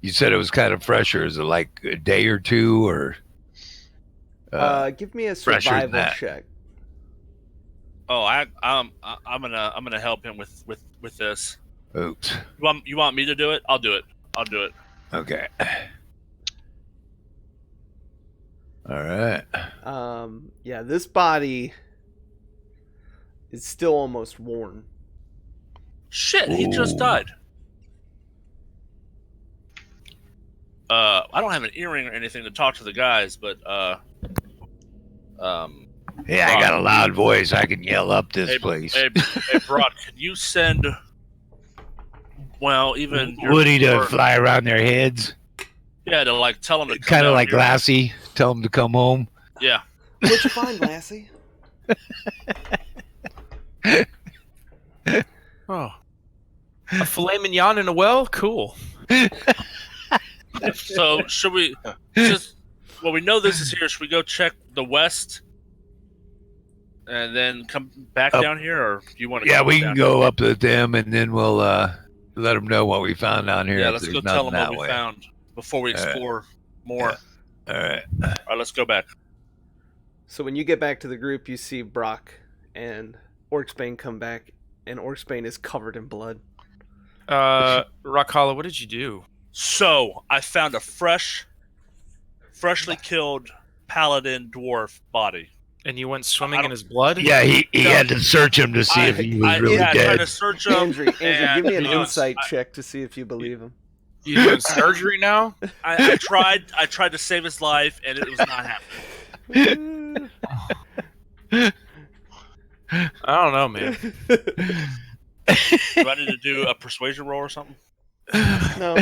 You said it was kind of fresher. Is it like a day or two, or? Give me a fresher than survival that. check. Oh, I'm gonna help him with this. Oops. You want me to do it? I'll do it. Okay. All right. Yeah, this body is still almost worn. Shit, he just Ooh. died. I don't have an earring or anything to talk to the guys, but Yeah, I got a loud voice. I can yell up this place. Hey, Brock, can you send? Well, even your- Woody to your- fly around their heads, Yeah, to like tell them to come kind of down like here. Lassie. Tell them to come home. Yeah. What'd you find, Lassie? Oh. A filet mignon in a well? Cool. So should we well, we know this is here. Should we go check the west and then come back Up. down here, or do you want to? Yeah, go we down can go up with them, and then we'll let them know what we found down here. Yeah, if let's there's go tell them nothing what that we way. found before we All right. explore more. All right. All right, let's go back. So when you get back to the group, you see Brock and Orcsbane come back, and Orcsbane is covered in blood. Rock Hollow, what did you do? So I found a freshly killed paladin dwarf body. And you went swimming I in his blood? Yeah, he No. had to search him to see if he was really I tried dead. to search him. Andrew, give me an and, insight check to see if you believe him. You doing surgery now? I tried to save his life, and it was not happening. I don't know, man. Do I need to do a persuasion roll or something? No.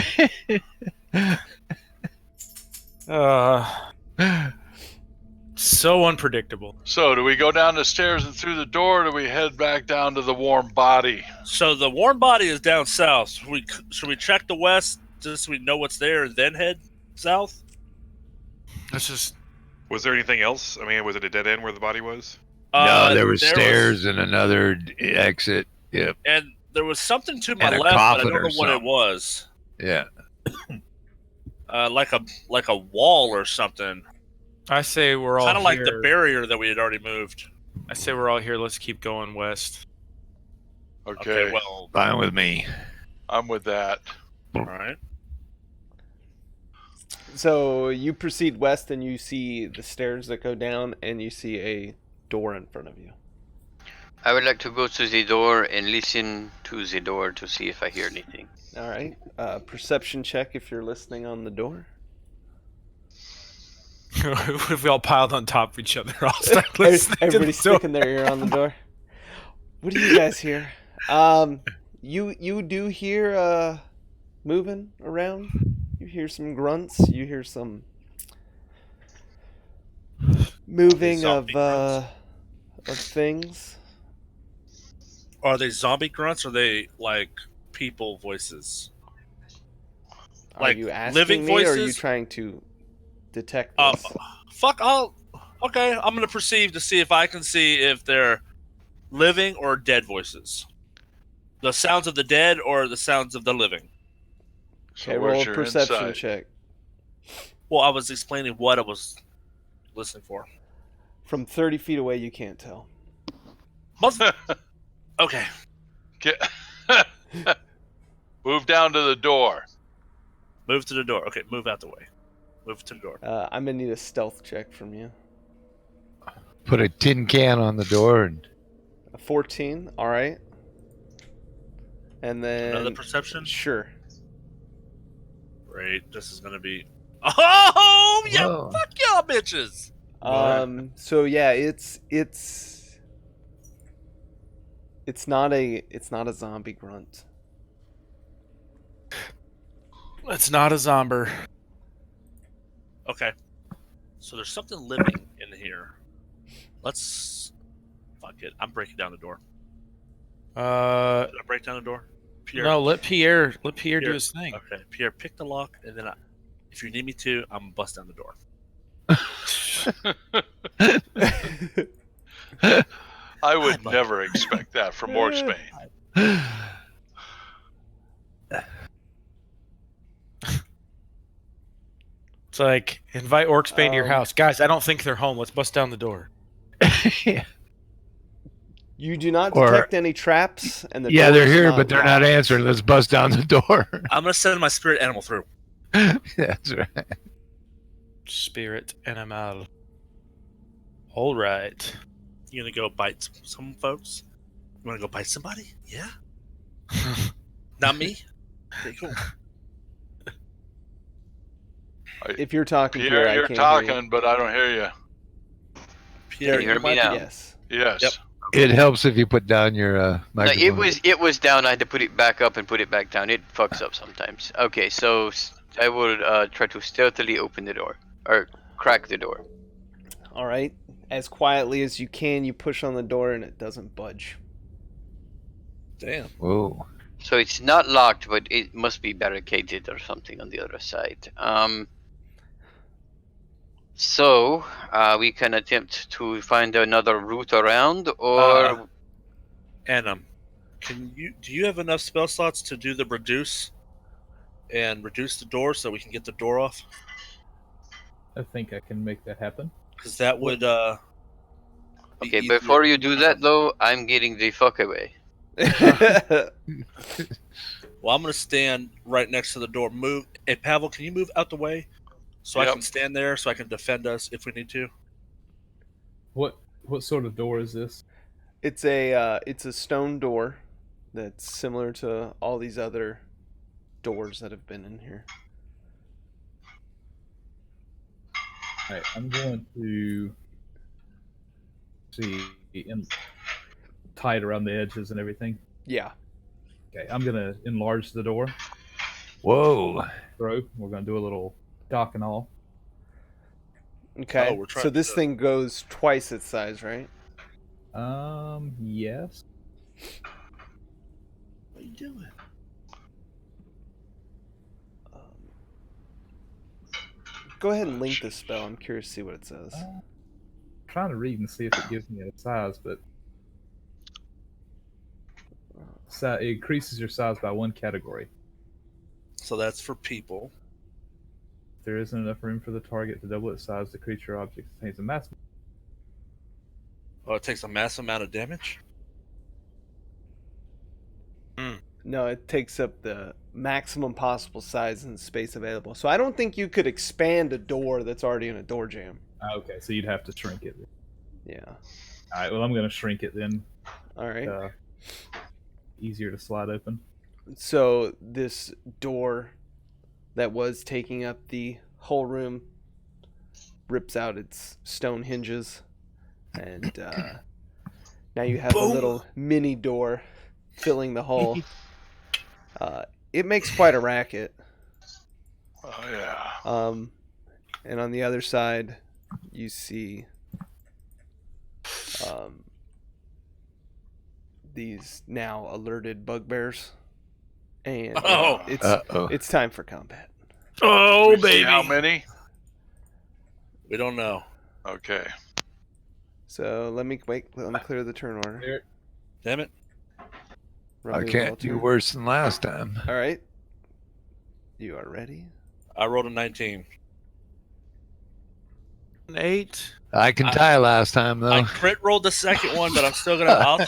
So unpredictable. So, do we go down the stairs and through the door, or do we head back down to the warm body? So the warm body is down south. Should we check the west just so we know what's there and then head south? Let's just. Was there anything else? I mean, was it a dead end where the body was? No, there were stairs and another exit. Yep. And there was something to my And a left, but I coffin don't know or what it something. was. Yeah. Like a wall or something. I say we're all Kind of like the here. barrier that we had already moved. I say we're all here. Let's keep going west. Okay, Well, Fine with me. I'm with that. all right. So you proceed west, and you see the stairs that go down, and you see a door in front of you. I would like to go to the door and listen to the door to see if I hear anything. All right. Perception check if you're listening on the door. What if we all piled on top of each other? All start listening to Everybody's the door? sticking their ear on the door. What do you guys hear? You do hear moving around. You hear some grunts. You hear some moving of Zombie grunts? things. Are they zombie grunts or are they like people voices? Are Like you asking living me, or are you voices? trying to detect Oh, this? fuck! Okay, I'm gonna perceive to see if I can see if they're living or dead voices. The sounds of the dead or the sounds of the living. So Okay, where's roll a your perception insight? check. Well, I was explaining what I was listening for. From 30 feet away, you can't tell. Okay. Get move down to the door. Move to the door. Okay, move out the way. Move to the door. I'm gonna need a stealth check from you. Put a tin can on the door and A 14. All right. And then Another perception? Sure. Great. This is gonna be. Oh yeah! Whoa. Fuck y'all, bitches. So yeah, it's not a zombie grunt. It's not a zombie. Okay. So there's something living in here. Let's. Fuck it. I'm breaking down the door. Did I break down the door? Pierre. No, let Pierre do Pierre. his thing. Okay, Pierre, pick the lock, and then if you need me to, I'm gonna bust down the door. I would God, never expect that from Orcsbane. It's like, invite Orcsbane to your Um, house. Guys, I don't think they're home. Let's bust down the door. You do not Or- detect any traps, and the yeah, door they're is here, not but they're not locked. answering. Let's bust down the door. I'm gonna send my spirit animal through. That's right. Spirit animal. All right. You gonna go bite some folks? You wanna go bite somebody? Yeah. Not me. Okay, cool. If you're talking, Pierre, I you're can't talking, hear you. but I don't hear you. Pierre, Can you hear me might be- now? Yes. Yes. Yep. It helps if you put down your No, microphone. it was down. I had to put it back up and put it back down. It fucks up sometimes. Okay, so I would try to stealthily open the door or crack the door. All right. As quietly as you can, you push on the door, and it doesn't budge. Damn. Whoa. So it's not locked, but it must be barricaded or something on the other side. So we can attempt to find another route around, or And do you have enough spell slots to do the reduce and reduce the door so we can get the door off? I think I can make that happen. Because that would be okay. easier. Before you do that, though, I'm getting the fuck away. Well, I'm gonna stand right next to the door. Move. Hey, Pavel, can you move out the way so I Yep. can stand there so I can defend us if we need to? What sort of door is this? It's a stone door that's similar to all these other doors that have been in here. All right, I'm going to see and tie it around the edges and everything. Yeah. Okay, I'm gonna enlarge the door. Whoa. Throw. We're gonna do a little dock and all. Okay. Oh, we're trying So this to- thing goes twice its size, right? Yes. What are you doing? Go ahead and link this spell. I'm curious to see what it says. Trying to read and see if it gives me a size, but it increases your size by one category. So that's for people. If there isn't enough room for the target to double its size, the creature or object contains a maximum. Oh, it takes a massive amount of damage. No, it takes up the maximum possible size and space available. So I don't think you could expand a door that's already in a door jam. Okay, so you'd have to shrink it. Yeah. All right. Well, I'm gonna shrink it then. All right. Easier to slide open. So this door that was taking up the whole room rips out its stone hinges, and now you have a little mini door filling the hole. It makes quite a racket. Oh yeah. And on the other side, you see these now alerted bugbears, and it's time for combat. Oh, We see baby. how many? We don't know. Okay. So let me clear the turn order. Damn it. I can't do worse than last time. All right. You are ready? I rolled a 19. An 8. I can tie last time though. I crit rolled the second one, but I'm still gonna.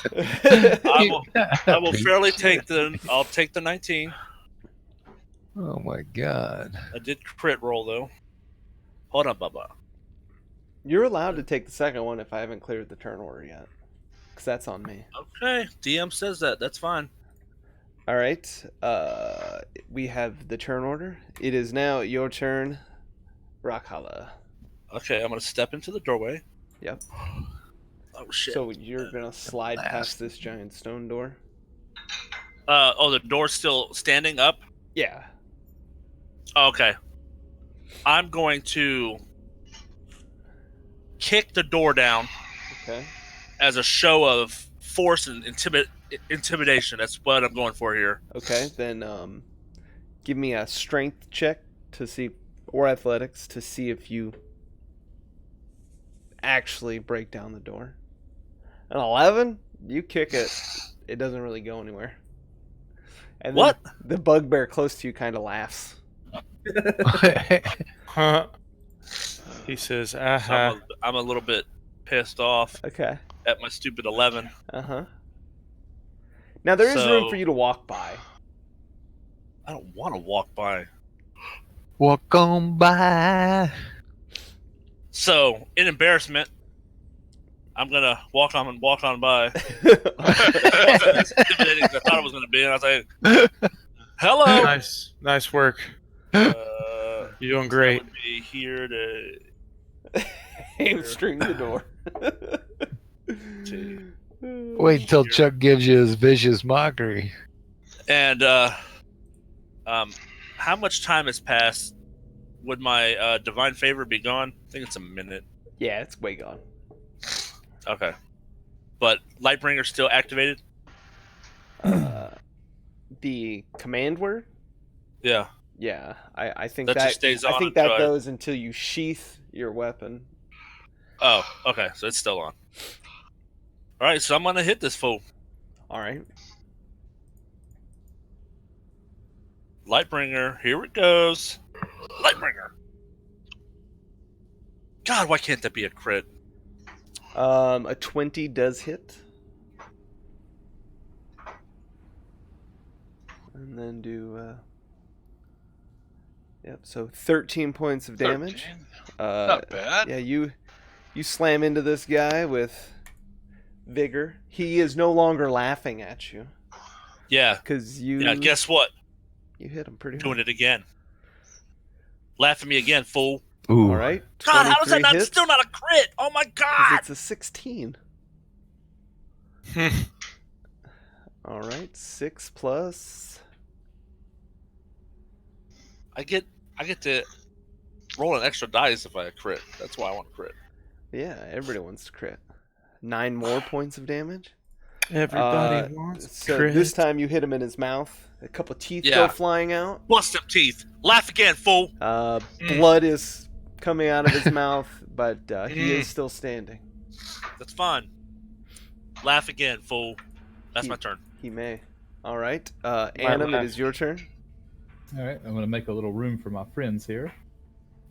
I will fairly take the. I'll take the 19. Oh my god. I did crit roll though. Hold on, Bubba. You're allowed to take the second one if I haven't cleared the turn order yet, because that's on me. Okay, DM says that. That's fine. All right. We have the turn order. It is now your turn, Rakhala. Okay, I'm gonna step into the doorway. Yep. Oh shit. So you're gonna slide past this giant stone door. The door's still standing up. Yeah. Okay. I'm going to kick the door down. Okay. As a show of force and intimidation. That's what I'm going for here. Okay, then give me a strength check to see, or athletics to see if you actually break down the door. An 11, you kick it. It doesn't really go anywhere. And what? The bugbear close to you kind of laughs. Huh? He says, "Aha." So I'm a little bit pissed off. Okay. At my stupid 11. Uh-huh. Now there is room for you to walk by. I don't want to walk by. Walk on by. So, in embarrassment, I'm gonna walk on by. As intimidating as I thought it was gonna be, and I was like, "Hello." Nice work. You're doing great. I would be here to hamstring the door. Wait until Chuck gives you his vicious mockery. And how much time has passed? Would my divine favor be gone? I think it's a minute. Yeah, it's way gone. Okay, but Lightbringer's still activated. The command word. Yeah. Yeah, I think that just stays on. I think that goes until you sheath your weapon. Oh, okay, so it's still on. All right, so I'm gonna hit this fool. All right. Lightbringer, here it goes. Lightbringer. God, why can't that be a crit? A 20 does hit. And then do yep, so 13 points of damage. 13? Not bad. Yeah, you slam into this guy with vigor. He is no longer laughing at you. Yeah. Cuz you Yeah, guess what? You hit him pretty hard. Doing it again. Laugh at me again, fool. Ooh. All right. God, how is that not hits, still not a crit? Oh my god. It's a 16. All right, 6 plus. I get to roll an extra dice if I crit. That's why I want to crit. Yeah, everybody wants to crit. 9 more points of damage. Everybody wants so crit. this time you hit him in his mouth. A couple teeth go flying out. Bust them teeth. Laugh again, fool. Blood is coming out of his mouth, but he is still standing. That's fine. Laugh again, fool. That's my turn. He may. All right. Adam, it is your turn. All right, I'm going to make a little room for my friends here.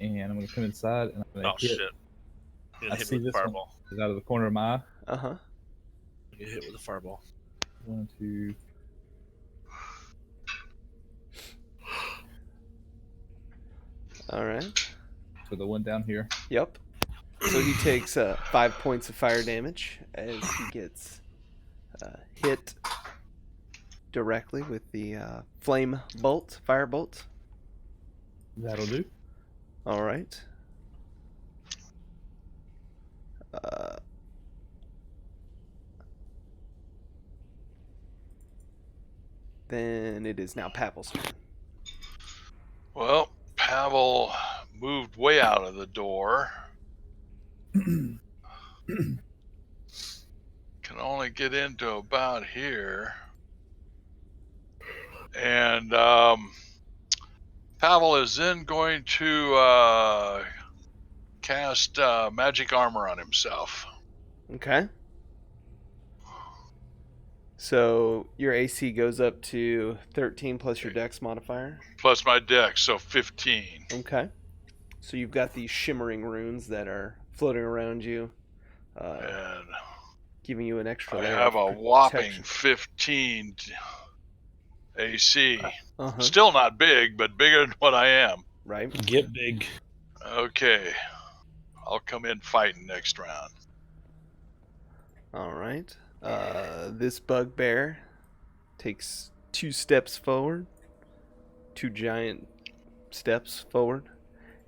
And I'm going to come inside and I'm going to hit. Shit. You're I hit see with a this fireball. one is out of the corner of my eye. Uh-huh. You hit with a fireball. 1, 2. All right. So the one down here. Yep. So he takes 5 points of fire damage as he gets hit directly with the flame bolt, fire bolt. That'll do. All right. Then it is now Pavel's turn. Well, Pavel moved way out of the door. Can only get into about here. And Pavel is then going to cast magic armor on himself. Okay. So your AC goes up to 13 plus your dex modifier. Plus my dex, so 15. Okay. So you've got these shimmering runes that are floating around you, And giving you an extra I layer have of a whopping protection. 15 AC. Uh-huh. Still not big, but bigger than what I am. Right. Get big. Okay. I'll come in fighting next round. All right. This bugbear takes 2 steps forward, 2 giant steps forward,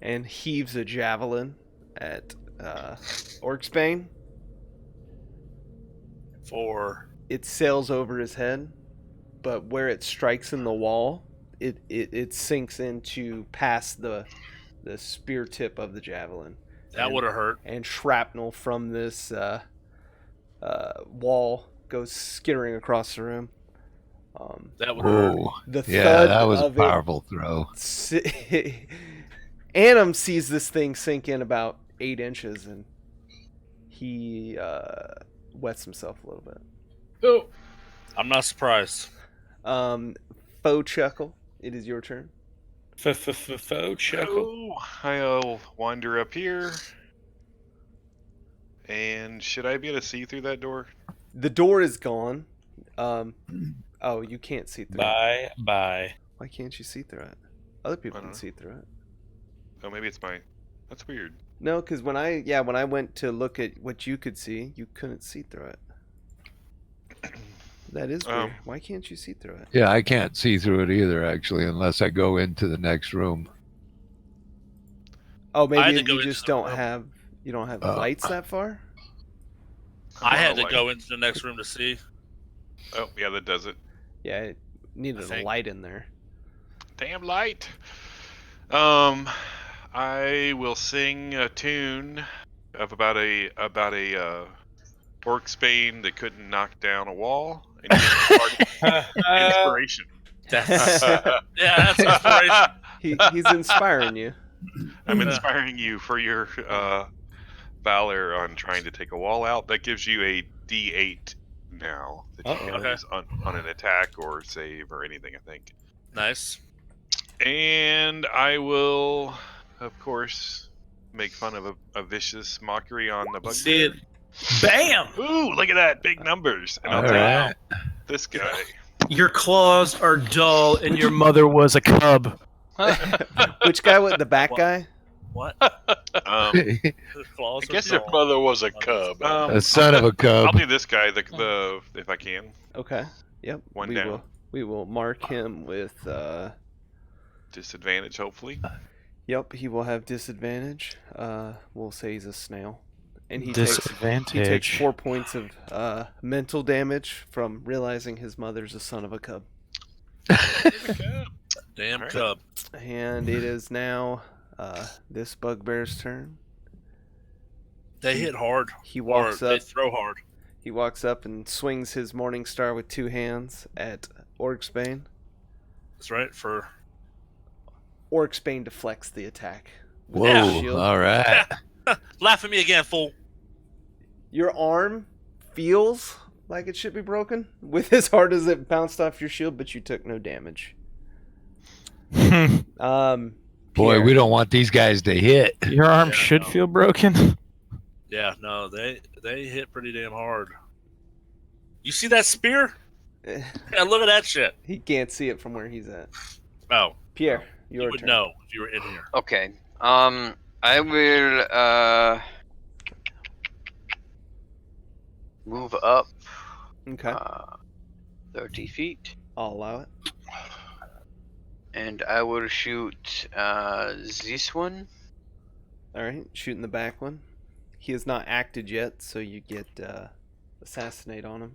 and heaves a javelin at Orcsbane. For It sails over his head, but where it strikes in the wall, it sinks into past the spear tip of the javelin. that would have hurt. And shrapnel from this wall goes skittering across the room. That would have hurt. Whoa. The Yeah, thud that was a of powerful throw. Annam sees this thing sink in about 8 inches, and he wets himself a little bit. Oh, I'm not surprised. Faux Chuckle, it is your turn. Faux chuckle. Oh, I'll wander up here. And should I be able to see through that door? The door is gone. Oh, you can't see through it. Bye. Why can't you see through it? Other people I can don't know. see through it. Oh, maybe it's mine. That's weird. No, because when I went to look at what you could see, you couldn't see through it. That is weird. Why can't you see through it? Yeah, I can't see through it either, actually, unless I go into the next room. Oh, I had maybe to go you into just the don't room. have Oh. lights that far. I had to Light. go into the next room to see. Oh, yeah, that does it. Yeah, it needed I a think. light in there. Damn light. I will sing a tune of about a Orcsbane that couldn't knock down a wall and get inspiration. That's yeah, that's inspiration. He's inspiring you. I'm inspiring you for your valor on trying to take a wall out. That gives you a D8 now that you can Okay. use on an attack or save or anything, I think. Nice. And I will, of course, make fun of a vicious mockery on the bugbear. See it. Bam! Ooh, look at that. Big numbers. And I'll All take right. this guy. Your claws are dull, and your mother was a cub. Which guy? What, the back What? guy? What? Um, The claws I guess are your dull. mother was a cub. A son of a I'll cub. do this guy, the if I can. Okay. Yep. One we down. We will mark him with. Disadvantage, hopefully. Yep, he will have disadvantage. We'll say he's a snail, and he takes Disadvantage. 4 points of mental damage from realizing his mother's a son of a cub. Damn Alright. cub. And it is now this bugbear's turn. They hit hard. He walks They up. throw hard. He walks up and swings his morning star with 2 hands at Orcsbane. That's right. For Orcsbane deflects the attack. with Whoa, his shield. all right. laugh at me again, fool. Your arm feels like it should be broken with as hard as it bounced off your shield, but you took no damage. Boy, Pierre, we don't want these guys to hit. Your arm Yeah, should no. feel broken. Yeah, no, they hit pretty damn hard. You see that spear? Yeah, look at that shit. He can't see it from where he's at. Oh, Pierre, you your would turn. know if you were in here. Okay. I will move up Okay. 30 feet. I'll allow it. And I will shoot this one. Alright, shooting the back one. He has not acted yet, so you get assassinate on him.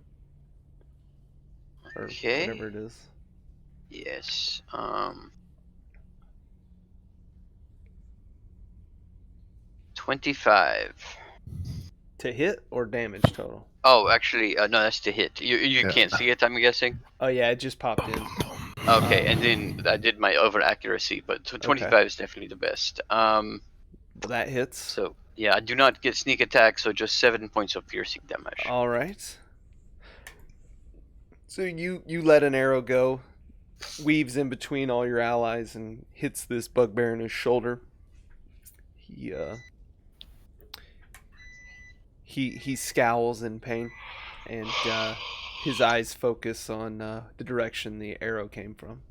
Or Okay. whatever it is. Yes. 25. To hit or damage total? Oh, actually, no, that's to hit. You Yeah. can't see it, I'm guessing. Oh yeah, it just popped in. Okay, and then I did my over accuracy, but 25 is definitely the best. Well, that hits. So yeah, I do not get sneak attack, so just 7 points of piercing damage. All right. So you let an arrow go, weaves in between all your allies, and hits this bugbear in his shoulder. He scowls in pain, and his eyes focus on the direction the arrow came from.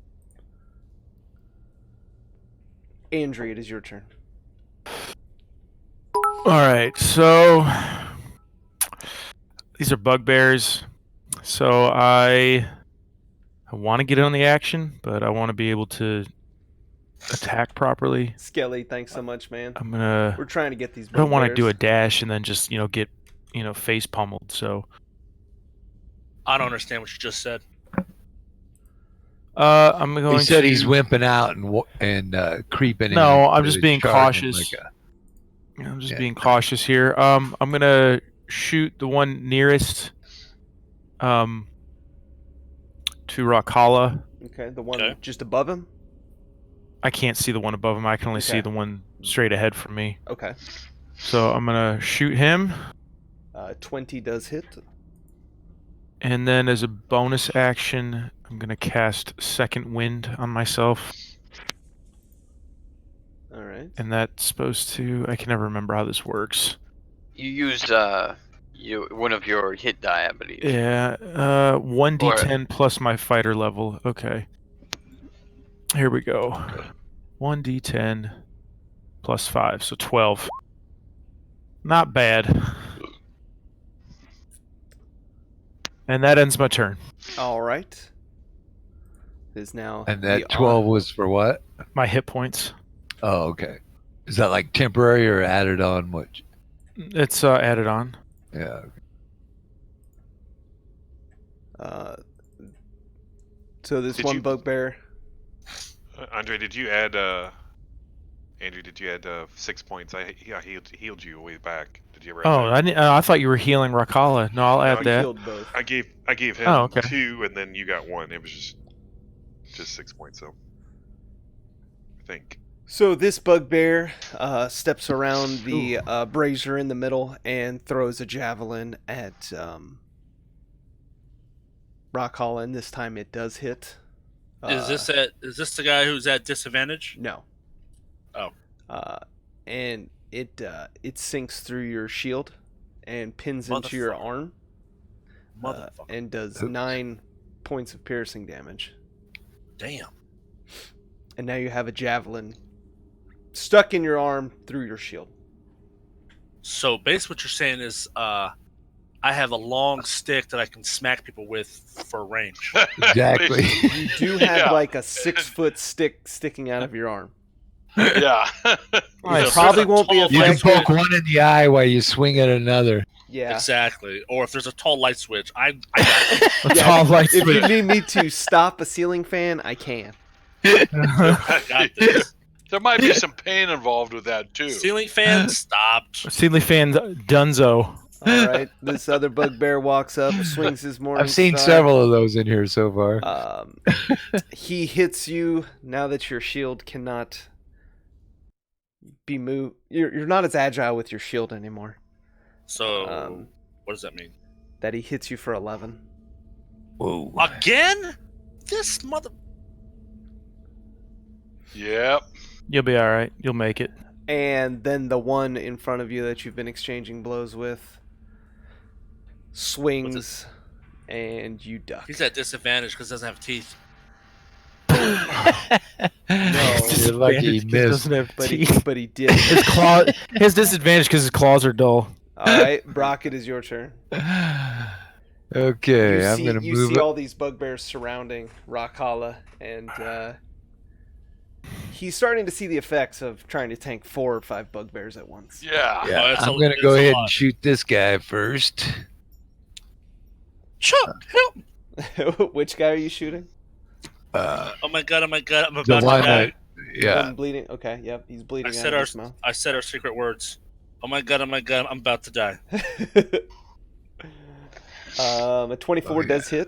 Andrew, it is your turn. All right, so these are bugbears. So I want to get in on the action, but I want to be able to attack properly. Skelly, thanks so much, man. I'm gonna. We're trying to get these I don't want to do a bugbears. dash and then just get face pummeled. So I don't understand what you just said. I'm going. He said to... he's wimping out and creeping in. No, I'm with just a being charge and cautious. I'm just Yeah. being cautious here. I'm gonna shoot the one nearest to Rakala. Okay, the one Okay. just above him? I can't see the one above him. I can only see Okay. the one straight ahead from me. Okay. So I'm gonna shoot him, 20 does hit. and then as a bonus action, I'm gonna cast Second Wind on myself, All right. and that's supposed to. I can never remember how this works. You used one of your hit die, I believe. Yeah, 1d10 plus my fighter level. Okay. Here we go. 1d10 plus 5, so 12. Not bad. And that ends my turn. All right. It is now. And the that 12 was for what? My hit points. Oh, okay. Is that like temporary or added on? What? It's added on. Yeah. So this Did one you- bugbear. Andre, did you add Andrew, did you add 6 points? I healed you way back. Did you ever? Oh, add that? I thought you were healing Rakala. No, I'll add I that. Killed both. I gave him Oh, okay. 2, and then you got 1. It was just 6 points, though. I think. So this bugbear steps around the brazier in the middle and throws a javelin at Rakala, and this time it does hit. Is this the guy who's at disadvantage? No. Oh. And it sinks through your shield and pins into your Motherfucker. arm Motherfucker. and does Oops. 9 points of piercing damage. Damn. And now you have a javelin stuck in your arm through your shield. So basically, what you're saying is, I have a long stick that I can smack people with for range. Exactly. You do have Yeah. like a 6-foot stick sticking out of your arm. Yeah. It probably won't be tall You can effective. poke one in the eye while you swing at another. Yeah. Exactly. Or if there's a tall light switch, I got it. A Yeah, tall light If you switch. need me to stop a ceiling fan, I can. I got this. There might be some pain involved with that too. Ceiling fan stopped. Seedly fan Dunzo. All right. This other bugbear walks up, swings his morning I've seen star. several of those in here so far. He hits you now that your shield cannot be moved. You're not as agile with your shield anymore. So, what does that mean? That he hits you for 11. Whoa. Again? This mother. Yep. You'll be all right. You'll make it. And then the one in front of you that you've been exchanging blows with swings and you duck. He's at disadvantage because he doesn't have teeth. You're lucky he Disadvantage 'cause he missed. doesn't have But teeth. he did. His disadvantage because his claws are dull. All right, Brock, it is your turn. Okay, I'm gonna You move see it. all these bugbears surrounding Rockhala, and he's starting to see the effects of trying to tank 4 or 5 bugbears at once. Yeah. Yeah, it's I'm a- gonna it's go a ahead lot. and shoot this guy first. Chuck, help! Which guy are you shooting? Oh my god! I'm The about to one die. that, yeah. One bleeding. Okay, yep, he's bleeding I out said of our his mouth. I said our secret words. Oh my god! I'm about to die. A 24 Oh, yeah. does hit.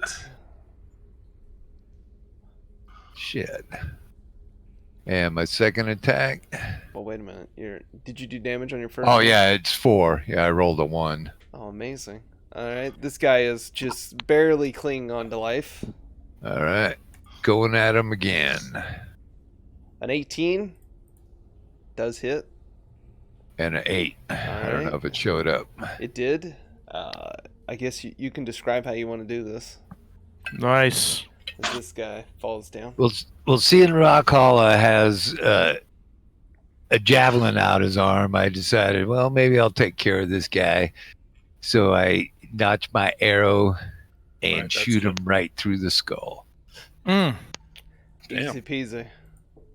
Shit. And my second attack. Well, wait a minute. Did you do damage on your first? Oh one? yeah, it's 4. Yeah, I rolled a 1. Oh, amazing. All right, this guy is just barely clinging on to life. All right, going at him again. An 18 does hit. And an 8. I don't right. know if it showed up. It did. I guess you can describe how you want to do this. Nice. As this guy falls down. Well, seeing Rockhala has a javelin out his arm, I decided, well, maybe I'll take care of this guy. So I notch my arrow and Right, that's shoot him good. right through the skull. Damn. Easy peasy.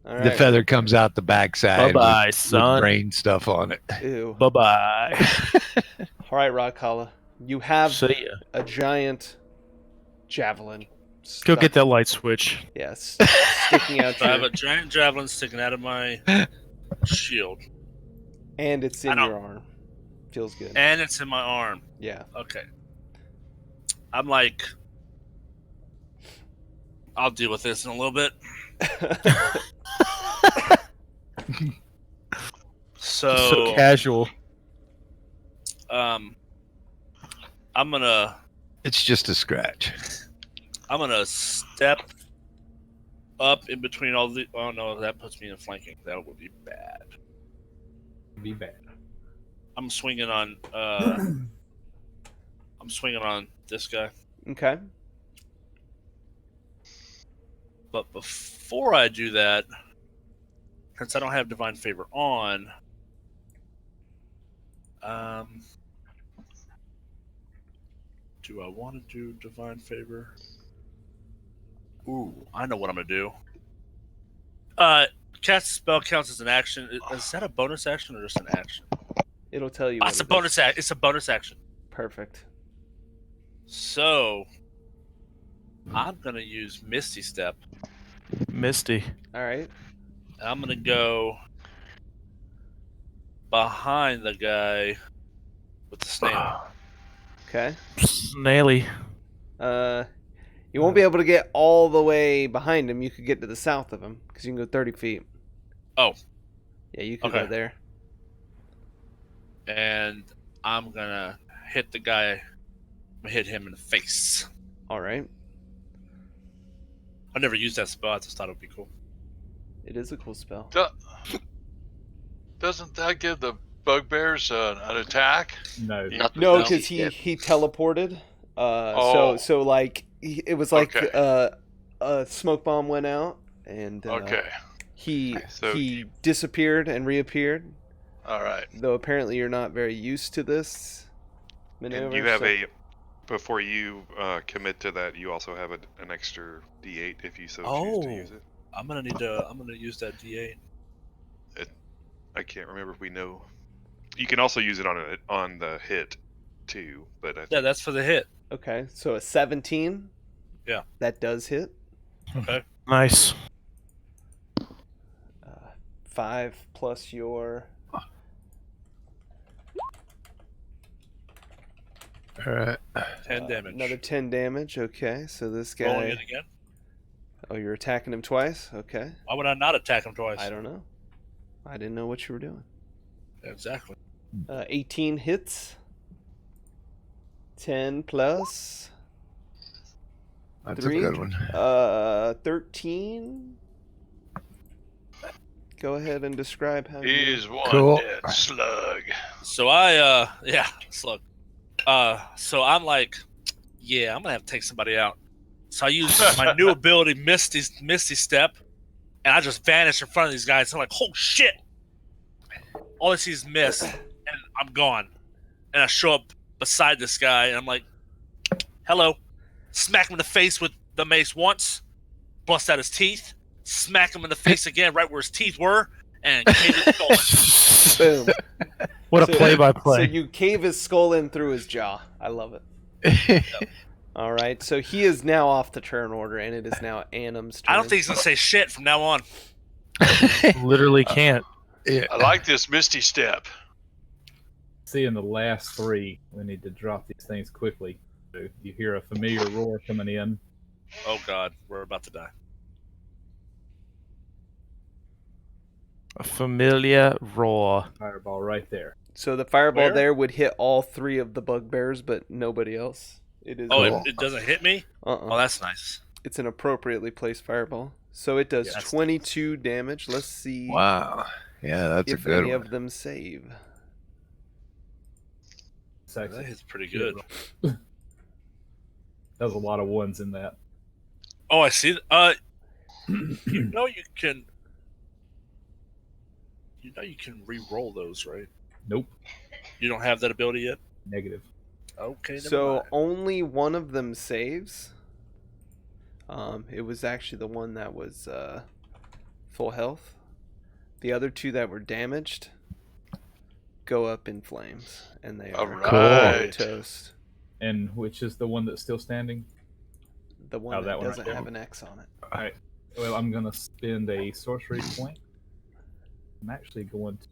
All right. The feather comes out the backside Bye-bye, with son. brain stuff on it. Ew. Bye-bye. All right, Rockhala. You have See ya. a giant javelin. Go get that light switch. Yes. Sticking out I have your, a giant javelin sticking out of my shield, and it's in I don't- your arm. Feels good. and it's in my arm. Yeah. Okay. I'm like, I'll deal with this in a little bit. So casual. I'm gonna It's just a scratch. step up in between all the. Oh no, that puts me in flanking. That would be bad. Be bad. I'm swinging on. I'm swinging on this guy. Okay. But before I do that, since I don't have divine favor on, do I want to do divine favor? Ooh, I know what I'm gonna do. Cast a spell counts as an action. Is that a bonus action or just an action? It'll tell you. Oh, what it's a it bonus is. action. It's a bonus action. Perfect. So I'm gonna use Misty Step. Misty. All right. And I'm gonna go behind the guy with the snail. Okay. Snaily. You won't be able to get all the way behind him. You could get to the south of him because you can go 30 feet. Oh. Yeah, you could go Okay. there. And I'm gonna hit the guy. I'm gonna hit him in the face. All right. I never used that spell. I just thought it would be cool. It is a cool spell. Doesn't that give the bugbears an attack? No. Not No, with because Misty Step. he teleported. Oh. So like it was like Okay. a smoke bomb went out and Okay. he So he disappeared and reappeared. All right. Though apparently you're not very used to this maneuver. And you have so- before you commit to that, you also have an extra D8 if you so choose Oh. to use it. I'm gonna use that D8. I can't remember if we know. You can also use it on the hit too, but I Yeah, that's for the hit. Okay, so a 17. Yeah. That does hit. Okay. Nice. 5 plus your. All right. 10 damage. Another 10 damage. Okay, so this guy. Rolling it again. Oh, you're attacking him twice. Okay. Why would I not attack him twice? I don't know. I didn't know what you were doing. Exactly. 18 hits. 10 plus. That's 3. a good one. 13. Go ahead and describe how you. He's one Cool. dead slug. So yeah, slug. So I'm like, yeah, I'm gonna have to take somebody out. So I use my new ability, Misty Step, and I just vanish in front of these guys. I'm like, oh shit! All I see is mist, and I'm gone. and I show up beside this guy, and I'm like, "Hello." Smack him in the face with the mace once, bust out his teeth, smack him in the face again, right where his teeth were, and cave his skull in. Boom. What a So- play-by-play. So you cave his skull in through his jaw. I love it. All right. So he is now off the turn order, and it is now Anim's turn. I don't think he's gonna say shit from now on. Literally can't. I like this Misty Step. See, in the last 3, we need to drop these things quickly. So you hear a familiar roar coming in. Oh God, we're about to die. A familiar roar. Fireball right there. So the fireball Where? there would hit all 3 of the bugbears, but nobody else. It is. Oh, Cool. it doesn't hit me? Oh, that's nice. It's an appropriately placed fireball. So it does Yeah, that's 22 damage. Let's see Wow. Yeah, that's a if good any one. of them save. Sexy. That hits pretty good. There's a lot of ones in that. Oh, I see. You know you can. You know you can re-roll those, right? Nope. You don't have that ability yet. Negative. Okay. Never So mind. only one of them saves. It was actually the one that was full health. The other 2 that were damaged go up in flames, and they All are right. toast. And which is the one that's still standing? The one Oh, that that one right doesn't there. have an X on it. Alright. Well, I'm going to spend a sorcery point. I'm actually going to...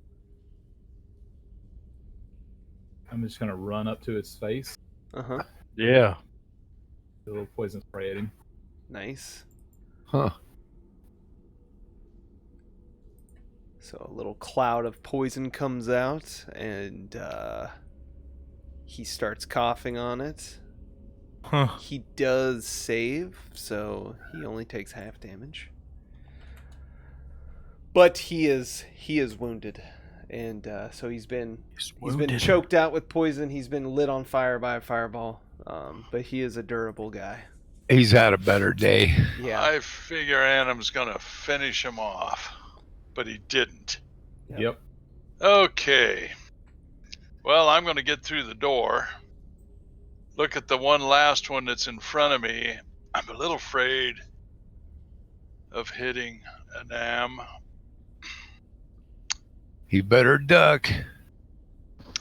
I'm just going to run up to its face. Uh-huh. Yeah. Do a little poison spray at him. Nice. Huh. So a little cloud of poison comes out, and he starts coughing on it. Huh. He does save, so he only takes half damage. But he is wounded, and so he's been choked out with poison. He's been lit on fire by a fireball, but he is a durable guy. He's had a better day. Yeah. I figure Anim's gonna finish him off, but he didn't. Yep. Okay. Well, I'm gonna get through the door. Look at the one last one that's in front of me. I'm a little afraid of hitting an Am. He better duck.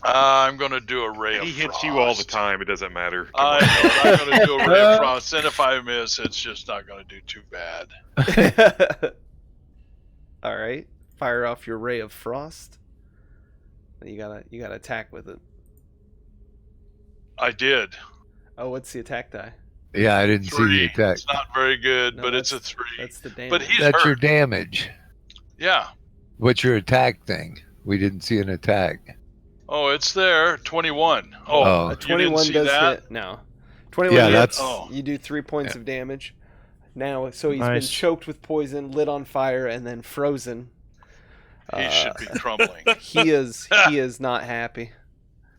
I'm gonna do a ray of He hits frost. you all the time. It doesn't matter. Come I on. know, I'm gonna do a ray of frost, and if I miss, it's just not gonna do too bad. All right. Fire off your ray of frost. You gotta attack with it. I did. Oh, what's the attack die? Yeah, I didn't see 3. the attack. It's not very good, No, but it's a that's- 3. That's the damage. But he's That's hurt. your damage. Yeah. What's your attack thing? We didn't see an attack. Oh, it's there. 21. Oh. Oh, A you 21 didn't see does that? hit. No. 21 Yeah, hits. that's- Oh. You do 3 points of damage. Now, so he's Nice. been choked with poison, lit on fire, and then frozen. He should be crumbling. He is not happy.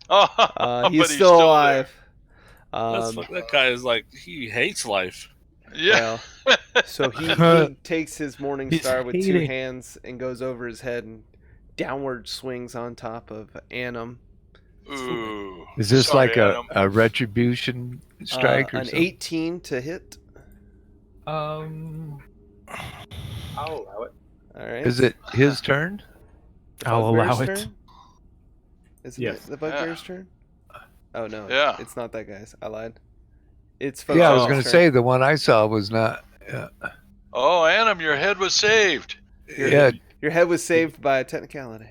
Oh, He's but still there. alive. That guy is like, he hates life. Yeah. Well, so he takes his morning He's star with 2 hating. hands and goes over his head and downward swings on top of Annam. Ooh. Is this Sorry, like Adam. a retribution strike or An something? 18 to hit. I'll allow it. All right. Is it his turn? I'll allow Bugbear's it. turn? Is it Yes. the bugbear's turn? Oh no. Yeah. It's not that guy's. I lied. It's Yeah, I was Fox's going to turn. say the one I saw was not. Oh, Annam, your head was saved. Yeah. Your head was saved by a technicality.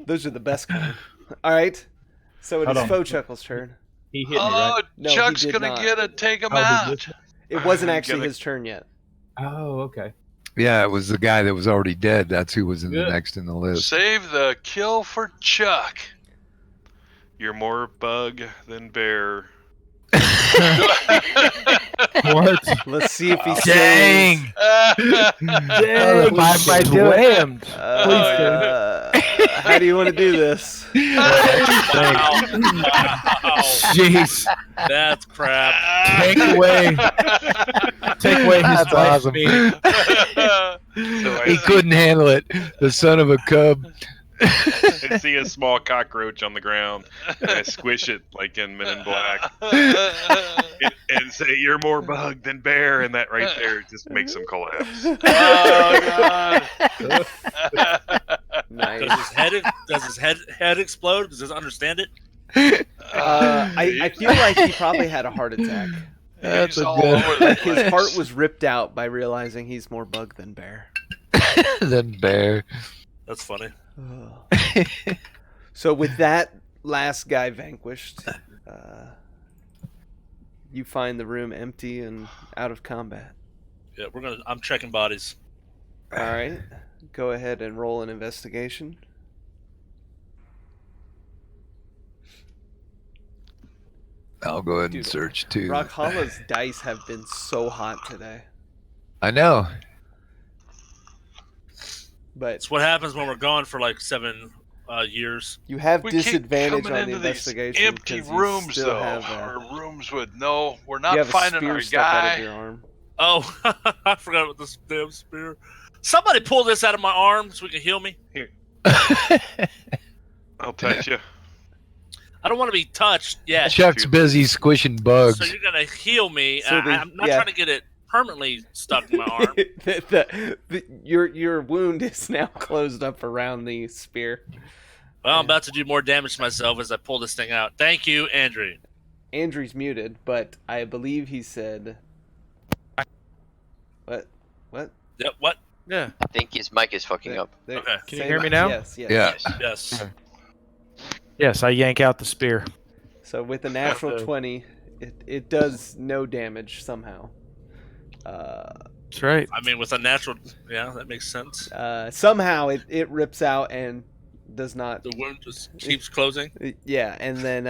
Those are the best kind. All right. So it Hold is on. Faux-Chuckle's turn. He hit me, Oh, right? No, he Chuck's did gonna not. get it. Take him Oh, out. did this- It wasn't I'm actually gonna- his turn yet. Oh, okay. Yeah, it was the guy that was already dead. That's who was in the Good. next in the list. Save the kill for Chuck. You're more bug than bear. What? Let's see if he Dang! saves. Dang! My slammed. How do you want to do this? Wow. Jeez. That's crap. Take away his That's life awesome. meaning. He couldn't handle it. The son of a cub. I see a small cockroach on the ground, and I squish it like in Men in Black, and say, "You're more bug than bear," and that right there just makes him collapse. Oh God! Nice. Does his head explode? Does he understand it? I feel like he probably had a heart attack. He's all over the Like his place. heart was ripped out by realizing he's more bug than bear. Then bear. That's funny. So with that last guy vanquished, you find the room empty and out of combat. Yeah, I'm checking bodies. All right, go ahead and roll an investigation. I'll go ahead and Dude, search too. Rockhalla's dice have been so hot today, I know. but It's what happens when we're gone for like 7 years. you have We keep disadvantage coming on the into these investigation empty 'cause you rooms, still though, have or rooms with no. We're you not have a finding spear our stuck out of guy. your arm. Oh, I forgot about this damn spear. Somebody pull this out of my arm so we can heal me. I'll touch you. I don't want to be touched yet. Chuck's busy squishing bugs. So you're gonna heal me. So I'm not trying to get it permanently stuck in my arm. Your wound is now closed up around the spear. Well, I'm about to do more damage to myself as I pull this thing out. Thank you, Andrew. Andrew's muted, but I believe he said. What? Yep. What? Yeah. I think his mic is fucking up. There- Okay. Can you say hear me what? now? Yes. Yeah. Yes. Yes, I yank out the spear. So with a natural 20, it does no damage somehow. That's right. I mean, with a natural, yeah, that makes sense. Somehow it rips out and does not. The wound just keeps closing. Yeah, and then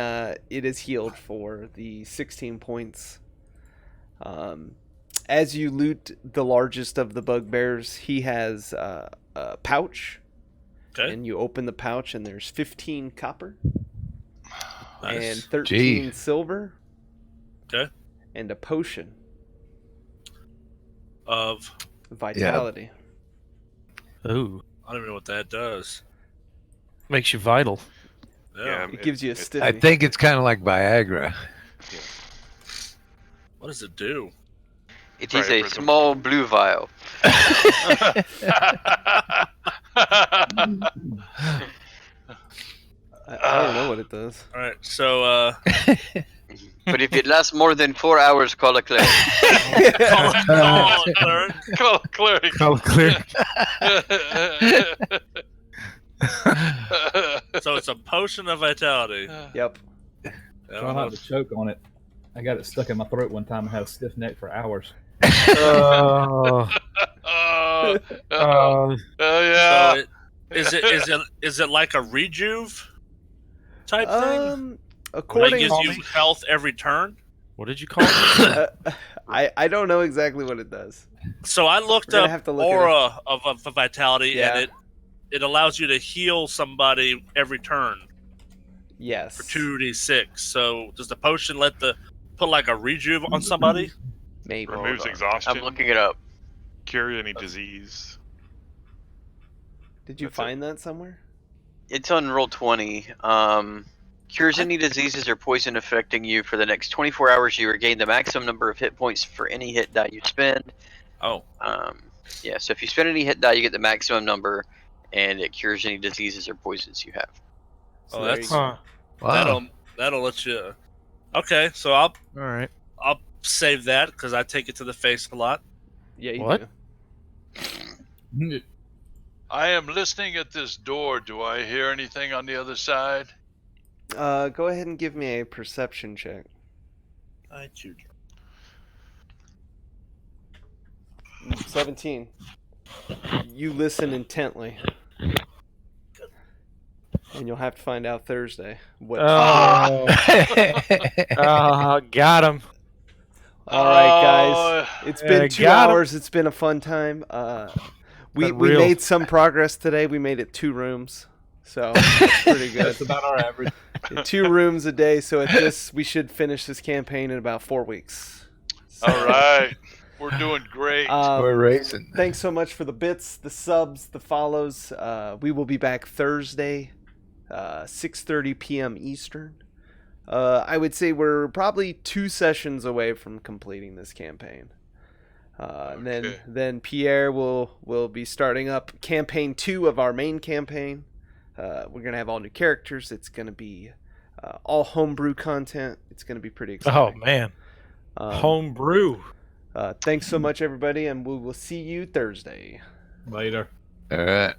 it is healed for the 16 points. As you loot the largest of the bugbears, he has a pouch. Okay. And you open the pouch, and there's 15 copper and Nice. 13 silver. Okay. And a potion Of vitality. Ooh, I don't even know what that does. makes you vital. Yeah. It gives you a stiffy. I think it's kind of like Viagra. What does it do? It is Right, a for some- small blue vial. I don't know what it does. All right. So, But if it lasts more than 4 hours, call a cleric. call it cleric. Call a cleric. Oh, clear. So it's a potion of vitality. Yep. I Try don't know not if- to choke on it. I got it stuck in my throat one time and had a stiff neck for hours. Oh, Yeah. So is it like a rejuve type thing? Where it According gives you health every turn. what did you call it? I don't know exactly what it does. So I looked We're gonna up have to look it aura of vitality, Yeah. and it allows you to heal somebody every turn Yes. for 2d6. So does the potion put like a rejuve on somebody? Maybe. Removes on. exhaustion. I'm looking it up. Cure any disease. Did you That's find that somewhere? It's on roll 20. Cures any diseases or poison affecting you for the next 24 hours. You regain the maximum number of hit points for any hit die you spend. Oh, Yeah, so if you spend any hit die, you get the maximum number, and it cures any diseases or poisons you have. So Oh, there that's- you go. Huh. Wow. that'll let you. Okay, so I'll All right. save that because I take it to the face a lot. Yeah, you What? do. I am listening at this door. Do I hear anything on the other side? Go ahead and give me a perception check. I choose. 17. You listen intently. And you'll have to find out Thursday. What? Oh, got him. All right, guys. Oh, It's Yeah, been 2 got 'em. hours. It's been a fun time. We Been real. made some progress today. We made it 2 rooms. So that's pretty good. That's about our average. 2 rooms a day. So at this, we should finish this campaign in about 4 weeks. So, All right. We're doing great. We're racing. Thanks so much for the bits, the subs, the follows. We will be back Thursday, 6:30 p.m. Eastern. I would say we're probably 2 sessions away from completing this campaign. And then Pierre will be starting up campaign 2 of our main campaign. We're gonna have all new characters. It's gonna be all homebrew content. It's gonna be pretty exciting. Oh man, Um, homebrew. Thanks so much, everybody, and we will see you Thursday. Later. All right.